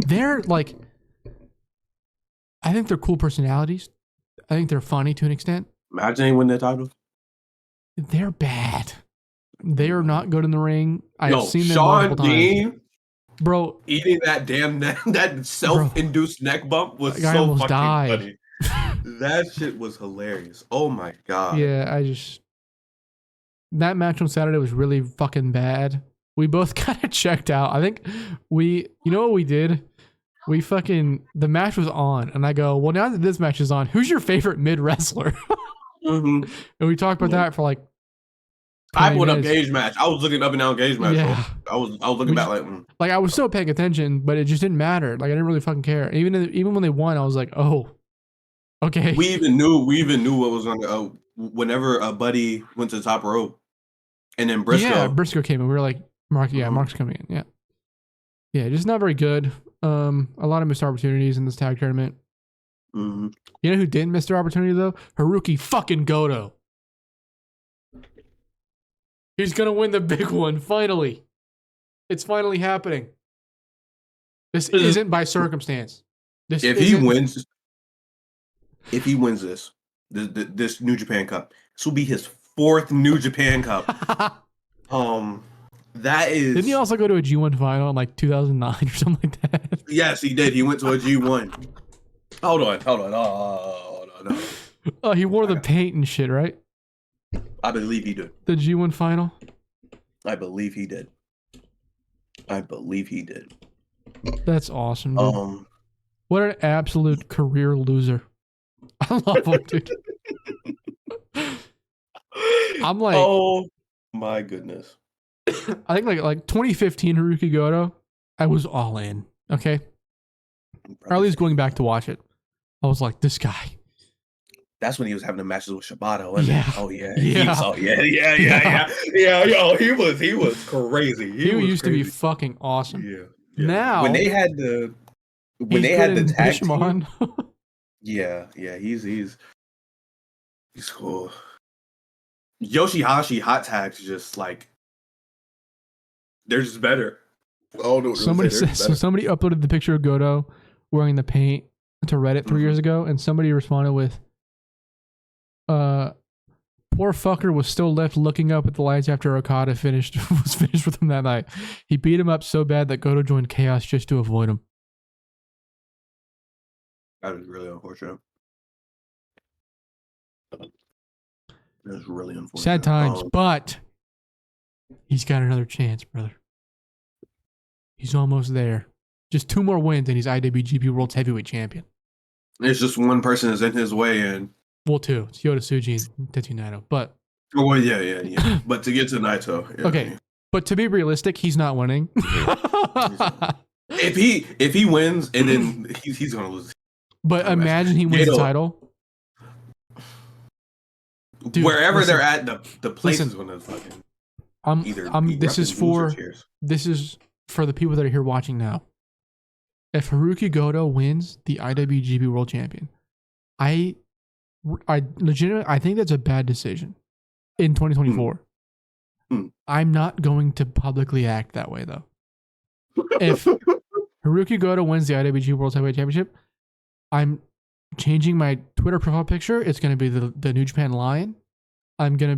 They're like, I think they're cool personalities. I think they're funny to an extent.
Imagine they win that title.
They're bad. They are not good in the ring. I've
Yo,
seen them
Sean
multiple times.
Dean
Bro,
eating that damn that self-induced neck bump was
that guy
so
almost
fucking
died.
funny. That shit was hilarious. Oh my god.
Yeah, that match on Saturday was really fucking bad. We both kind of checked out. I think you know what we did? The match was on, and I go, well, now that this match is on, who's your favorite mid wrestler?
Mm-hmm.
And we talked about that for like.
I put up Gage match. I was looking up and down Gage match.
Yeah.
I was looking back like.
Like I was still paying attention, but it just didn't matter. Like I didn't really fucking care. Even when they won, I was like, oh, okay.
We even knew what was on the. Whenever a buddy went to the top rope, and then Briscoe.
Yeah, Briscoe came in. We were like, Mark. Yeah, Mark's coming in. Yeah. Yeah, just not very good. A lot of missed opportunities in this tag tournament.
Mm-hmm.
You know who didn't miss their opportunity though? Haruki fucking Goto. He's gonna win the big one finally. It's finally happening. This isn't by circumstance.
If he wins this New Japan Cup, this will be his 4th New Japan Cup. That is.
Didn't he also go to a G1 final in like 2009 or something like that?
Yes, he did. He went to a G1. Hold on.
Oh, he wore the paint and shit, right?
I believe he did.
The G1 final?
I believe he did.
That's awesome, dude. What an absolute career loser. I love him, dude. I'm like,
oh my goodness.
I think like 2015 Haruki Goto, I was all in. Okay. Or at least going back to watch it. I was like, this guy.
That's when he was having the matches with Shibata, wasn't
Yeah.
Oh yeah.
Yeah.
Yo, he was crazy.
He used to be fucking awesome.
Yeah.
Now
when they had the tag team,
on.
yeah, he's cool. Yoshihashi hot tags just like they're just better. Oh no!
Somebody uploaded the picture of Goto wearing the paint to Reddit 3 years ago, and somebody responded with, "Poor fucker was still left looking up at the lights after Okada was finished with him that night. He beat him up so bad that Goto joined Chaos just to avoid him."
That was really unfortunate. That's really unfortunate.
Sad times, but he's got another chance, brother. He's almost there. Just 2 more wins and he's IWGP World Heavyweight Champion.
It's just one person is in his way, and
well, 2. It's Yota Tsuji and Tetsu Naito. But
yeah. But to get to Naito, yeah,
okay. But to be realistic, he's not winning.
If he wins, and then he's gonna lose.
But imagine he wins the title.
Dude, wherever they're at, the place is gonna fucking
this is for the people that are here watching now. If Haruki Goto wins the IWGP World Champion, I legitimately I think that's a bad decision in 2024. I'm not going to publicly act that way though. If Haruki Goto wins the IWGP World Heavyweight Championship, I'm changing my Twitter profile picture. It's going to be the New Japan Lion. I'm going to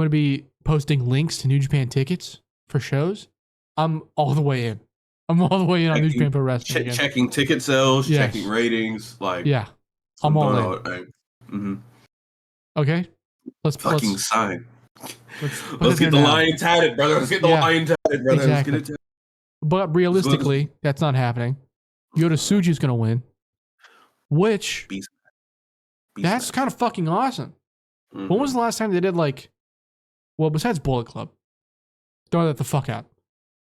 be posting links to New Japan tickets for shows. I'm all the way in. I'm all the way in on New Japan Pro Wrestling.
Checking ticket sales, checking ratings,
I'm all in. Okay, let's
sign. Let's get the lion tatted, brother. Let's get the lion tatted, brother.
Exactly.
Let's get it tatted.
But realistically, that's not happening. Yota Tsuji's going to win, which that's kind of fucking awesome. Mm-hmm. When was the last time they did besides Bullet Club? Throw that the fuck out.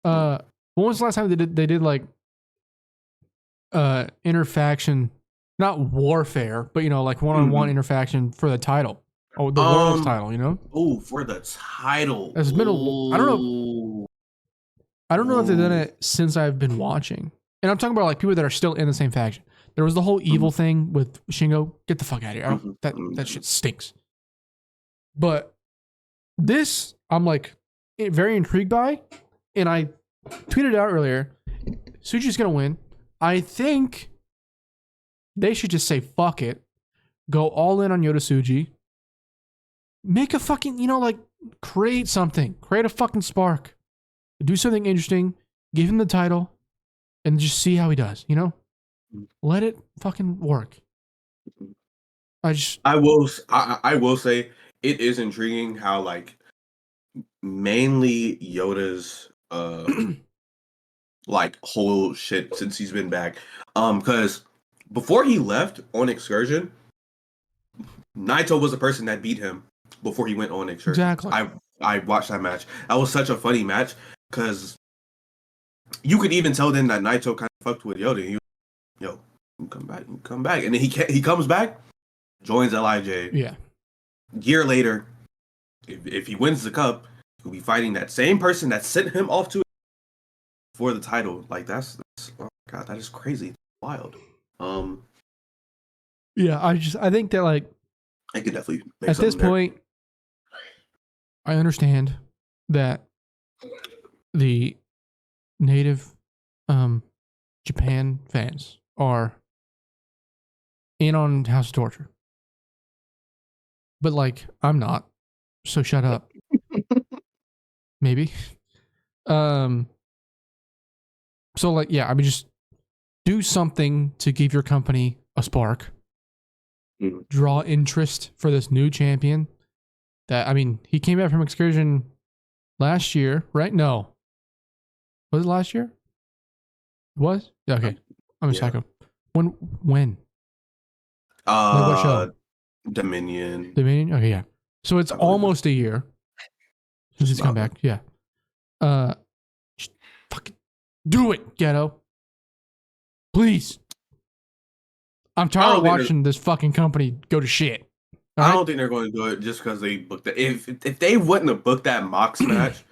When was the last time they did interfaction, not warfare, but one-on-one interfaction for the title? Oh, the world's title,
Oh, for the title.
It's been I don't know if they've done it since I've been watching. And I'm talking about people that are still in the same faction. There was the whole evil thing with Shingo. Get the fuck out of here. That shit stinks. But this, I'm very intrigued by. And I tweeted out earlier, Tsuji's going to win. I think they should just say fuck it, go all in on Yoda make a fucking, create something, create a fucking spark, do something interesting, give him the title, and just see how he does. Let it fucking work.
I will say it is intriguing how like mainly Yoda's like whole shit since he's been back. Because before he left on excursion, Naito was the person that beat him before he went on excursion.
Exactly.
I watched that match. That was such a funny match because you could even tell then that Naito kind of fucked with Yoda. He was, yo, you come back, and then he comes back, joins Lij.
Yeah.
Year later, if he wins the cup, he'll be fighting that same person that sent him off to for the title. Like that's oh my god, that is crazy, wild.
Yeah, I think that like
I could definitely make
at this
there.
point, I understand that the native Japan fans are in on House of Torture. But like, I'm not. So shut up. Maybe. So like, yeah, I mean, just do something to give your company a spark. Draw interest for this new champion. That, I mean, he came back from excursion last year, right? No. Was it last year? It was? Yeah, okay. I'm a psycho. When? Like what show?
Dominion.
Okay, yeah. So it's almost a year since he's come back. Yeah. Just fucking do it, Ghetto. Please. I'm tired of watching this fucking company go to shit.
I don't think they're going to do it just because they booked it. If they wouldn't have booked that Mox match,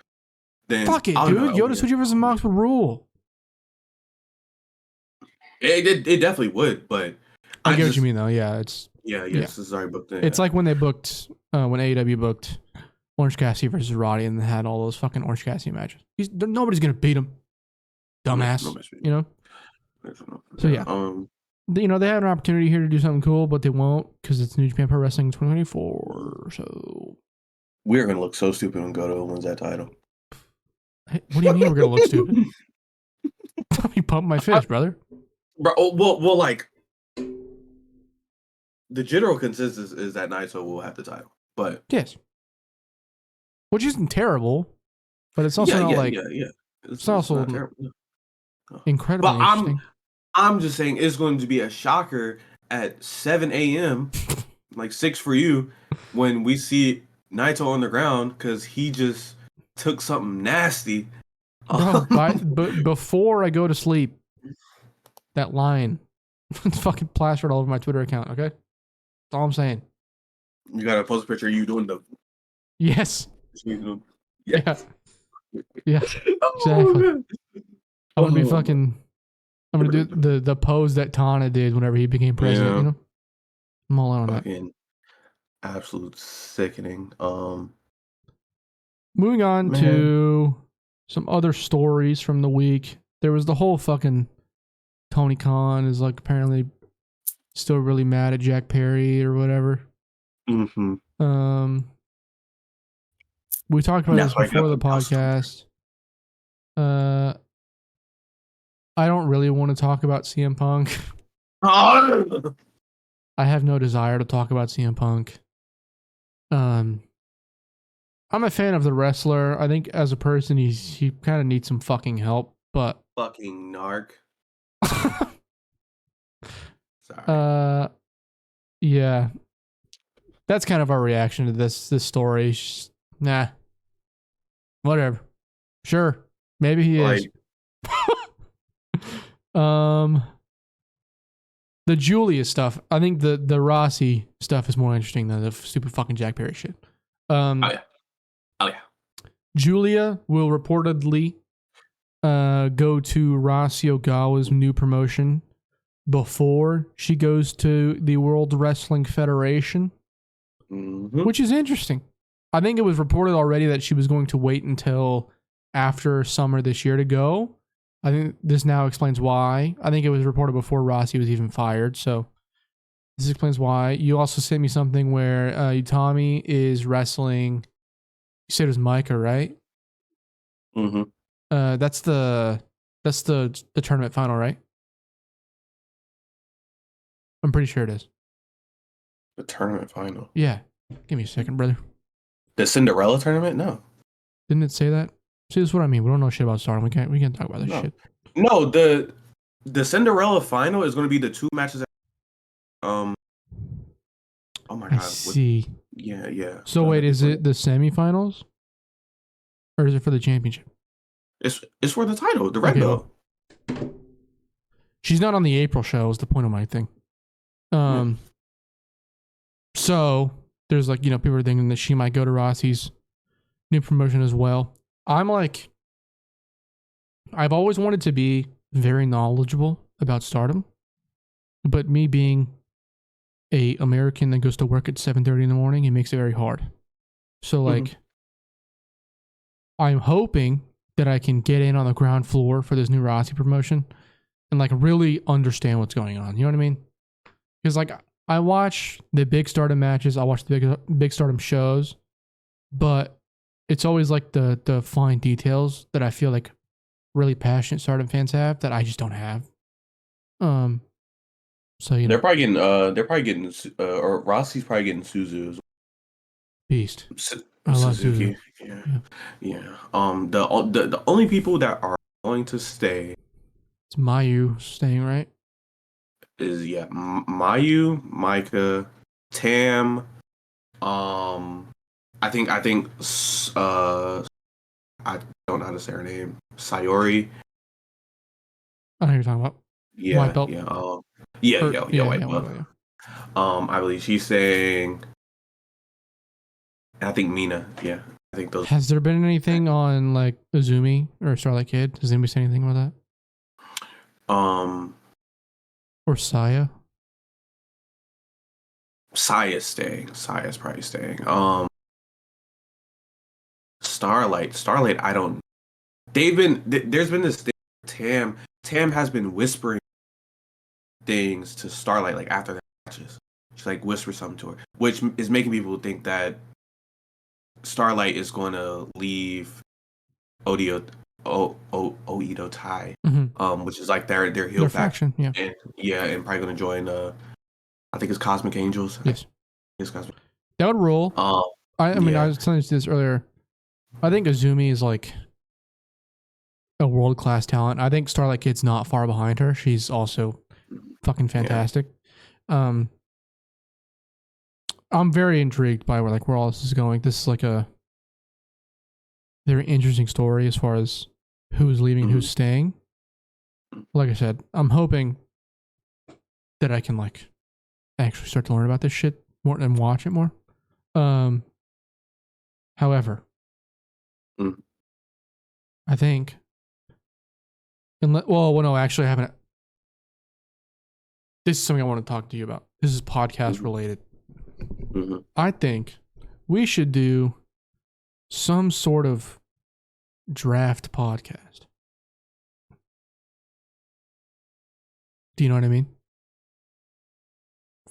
then
fuck it, dude. Yoda Tsuji versus Mox would rule.
It definitely would, but
I get what you mean though. Yeah, it's
this is already booked in.
It's like when they booked when AEW booked Orange Cassidy versus Roddy and they had all those fucking Orange Cassidy matches. Nobody's gonna beat him, dumbass. So yeah, they had an opportunity here to do something cool, but they won't because it's New Japan Pro Wrestling 2024. So
we're gonna look so stupid when Goto wins that title.
Hey, what do you mean we're gonna look stupid? You pump my fist, brother.
Bro, well, like the general consensus is that Naito will have the title, but
yes, which isn't terrible, but it's also not like it's also incredibly interesting.
I'm just saying it's going to be a shocker at 7 a.m., like 6 for you, when we see Naito on the ground because he just took something nasty.
Bro, but before I go to sleep, that line it's fucking plastered all over my Twitter account, okay? That's all I'm saying.
You gotta post a picture of you doing the...
Yes. Yeah. Yeah.
Oh,
exactly. I'm gonna be fucking... I'm gonna do the pose that Tana did whenever he became president, I'm all out on that.
Absolute sickening.
Moving on to some other stories from the week. There was the whole fucking Tony Khan is like apparently still really mad at Jack Perry or whatever.
Mm-hmm.
We talked about this before the podcast. I don't really want to talk about CM Punk. I have no desire to talk about CM Punk. I'm a fan of the wrestler. I think as a person, he kind of needs some fucking help, but
fucking narc. Sorry.
Yeah. That's kind of our reaction to this story. Nah. Whatever. Sure. Maybe he is. The Julia stuff. I think the Rossi stuff is more interesting than the stupid fucking Jack Perry shit.
Oh yeah.
Julia will reportedly go to Rossy Ogawa's new promotion before she goes to the World Wrestling Federation, which is interesting. I think it was reported already that she was going to wait until after summer this year to go, I think this now explains why. I think it was reported before Rossi was even fired. So this explains why. You also sent me something where Utami is wrestling. You said it was Micah, right?
Mm-hmm.
That's the tournament final, right? I'm pretty sure it is.
The tournament final.
Yeah. Give me a second, brother.
The Cinderella tournament? No.
Didn't it say that? See, this is what I mean. We don't know shit about Stardom. We can't talk about this shit.
No, the Cinderella final is going to be the 2 matches. Oh my god!
I see.
Yeah.
So wait, is it the semifinals, or is it for the championship?
It's for the title, the red belt.
Well, she's not on the April show. Is the point of my thing. So there's like, people are thinking that she might go to Rossi's new promotion as well. I'm like, I've always wanted to be very knowledgeable about Stardom, but me being a American that goes to work at 7:30 in the morning, it makes it very hard. So like, I'm hoping that I can get in on the ground floor for this new Rossi promotion and like really understand what's going on. You know what I mean? Because like, I watch the big Stardom matches, I watch the big Stardom shows, but it's always like the fine details that I feel like really passionate Stardom fans have that I just don't have. So
they're probably getting or Rossi's probably getting Suzu as well.
Beast. I love
Suzuki.
Suzu.
Yeah. The only people that are going to stay,
it's Mayu staying, right?
Is Mayu, Micah, Tam, I think I don't know how to say her name. Sayori.
I know who you're talking about.
Yeah,
White belt.
White belt. I believe she's saying, I think Mina. Yeah, I think those.
Has there been anything on like Azumi or Starlight Kid? Does anybody say anything about that? Or Saya?
Saya's staying. Saya's probably staying. Starlight. I don't. There's been this thing. Tam has been whispering things to Starlight like after the matches. She like whispers something to her, which is making people think that Starlight is going to leave Oedo Tai, which is like their heel
faction, yeah,
and probably going to join. I think it's Cosmic Angels.
Yes,
it's Cosmic.
That would roll. I mean, I was telling you this earlier. I think Azumi is like a world-class talent. I think Starlight Kid's not far behind her. She's also fucking fantastic. Yeah. I'm very intrigued by where all this is going. This is like a very interesting story as far as who's leaving and who's staying. Like I said, I'm hoping that I can like actually start to learn about this shit more and watch it more. However, I think, actually, I haven't. This is something I want to talk to you about. This is podcast related. I think we should do some sort of draft podcast. Do you know what I mean?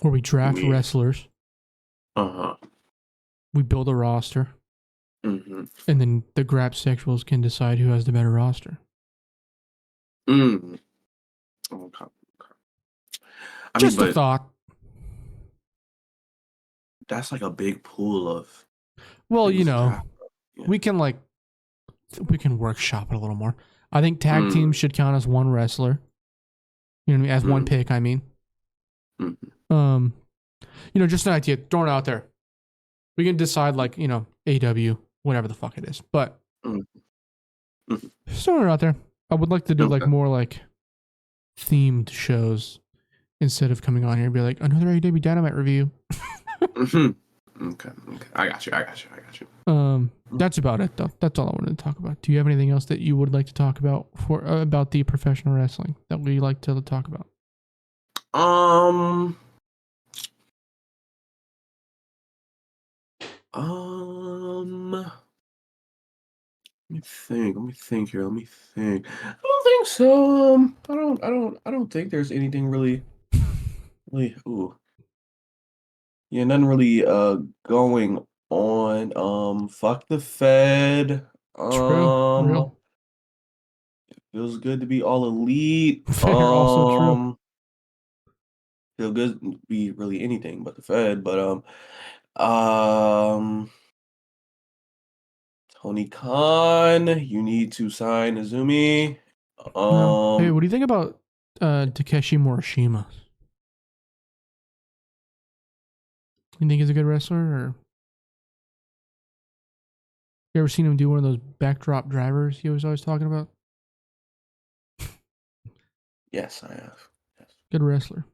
Where we draft wrestlers. We build a roster. And then the Graps sexuals can decide who has the better roster.
Okay.
Just a thought.
That's like a big pool of.
Well, we can workshop it a little more. I think tag teams should count as one wrestler. You know what I mean? As one pick, I mean. Just an idea. Throwing it out there. We can decide AEW, whatever the fuck it is. But just throwing it out there. I would like to do more themed shows instead of coming on here and be like, another AEW Dynamite review.
Okay. I got you.
That's about it though. That's all I wanted to talk about. Do you have anything else that you would like to talk about about the professional wrestling that we like to talk about?
Let me think here. I don't think think so. I don't think there's anything really. Ooh. Yeah, nothing really going on. Fuck the Fed.
True.
Um,
Real.
feels good to be all elite.
Fair. Also true.
Feel good to be really anything but the Fed. But um, Tony Khan, you need to sign Azumi.
No. Hey, what
Um,
do you think about Takeshi Morishima? You think he's a good wrestler, or you ever seen him do one of those backdrop drivers he was always talking about?
yes, I have. Yes.
Good wrestler.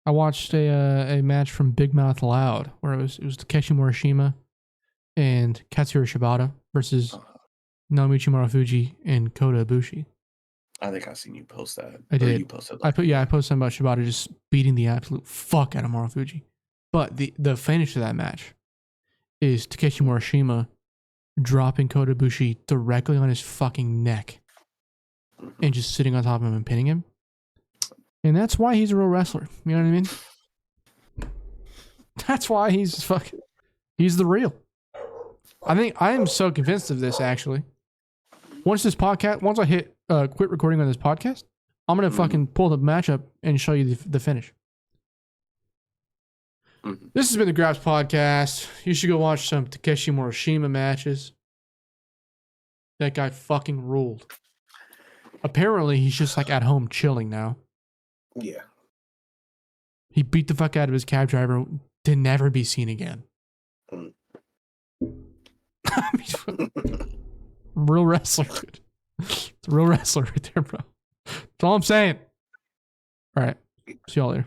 I watched a match from Big Mouth Loud where it was Takeshi Morishima and Katsura Shibata versus Naomichi Marufuji and Kota Ibushi.
I think I seen you post that.
I
Or
did.
you posted
I posted something about Shibata just beating the absolute fuck out of Marufuji. But the finish of that match is Takeshi Morishima dropping Kota Ibushi directly on his fucking neck and just sitting on top of him and pinning him. And that's why he's a real wrestler. You know what I mean? That's why he's the real. I think I am so convinced of this actually. Once I hit quit recording on this podcast, I'm gonna fucking pull the matchup and show you the finish. This has been the Graps podcast. You should go watch some Takeshi Morishima matches. That guy fucking ruled. Apparently, he's just like at home chilling now.
Yeah.
He beat the fuck out of his cab driver to never be seen again. Real wrestler, dude. It's a real wrestler right there, bro. That's all I'm saying. All right. See y'all later.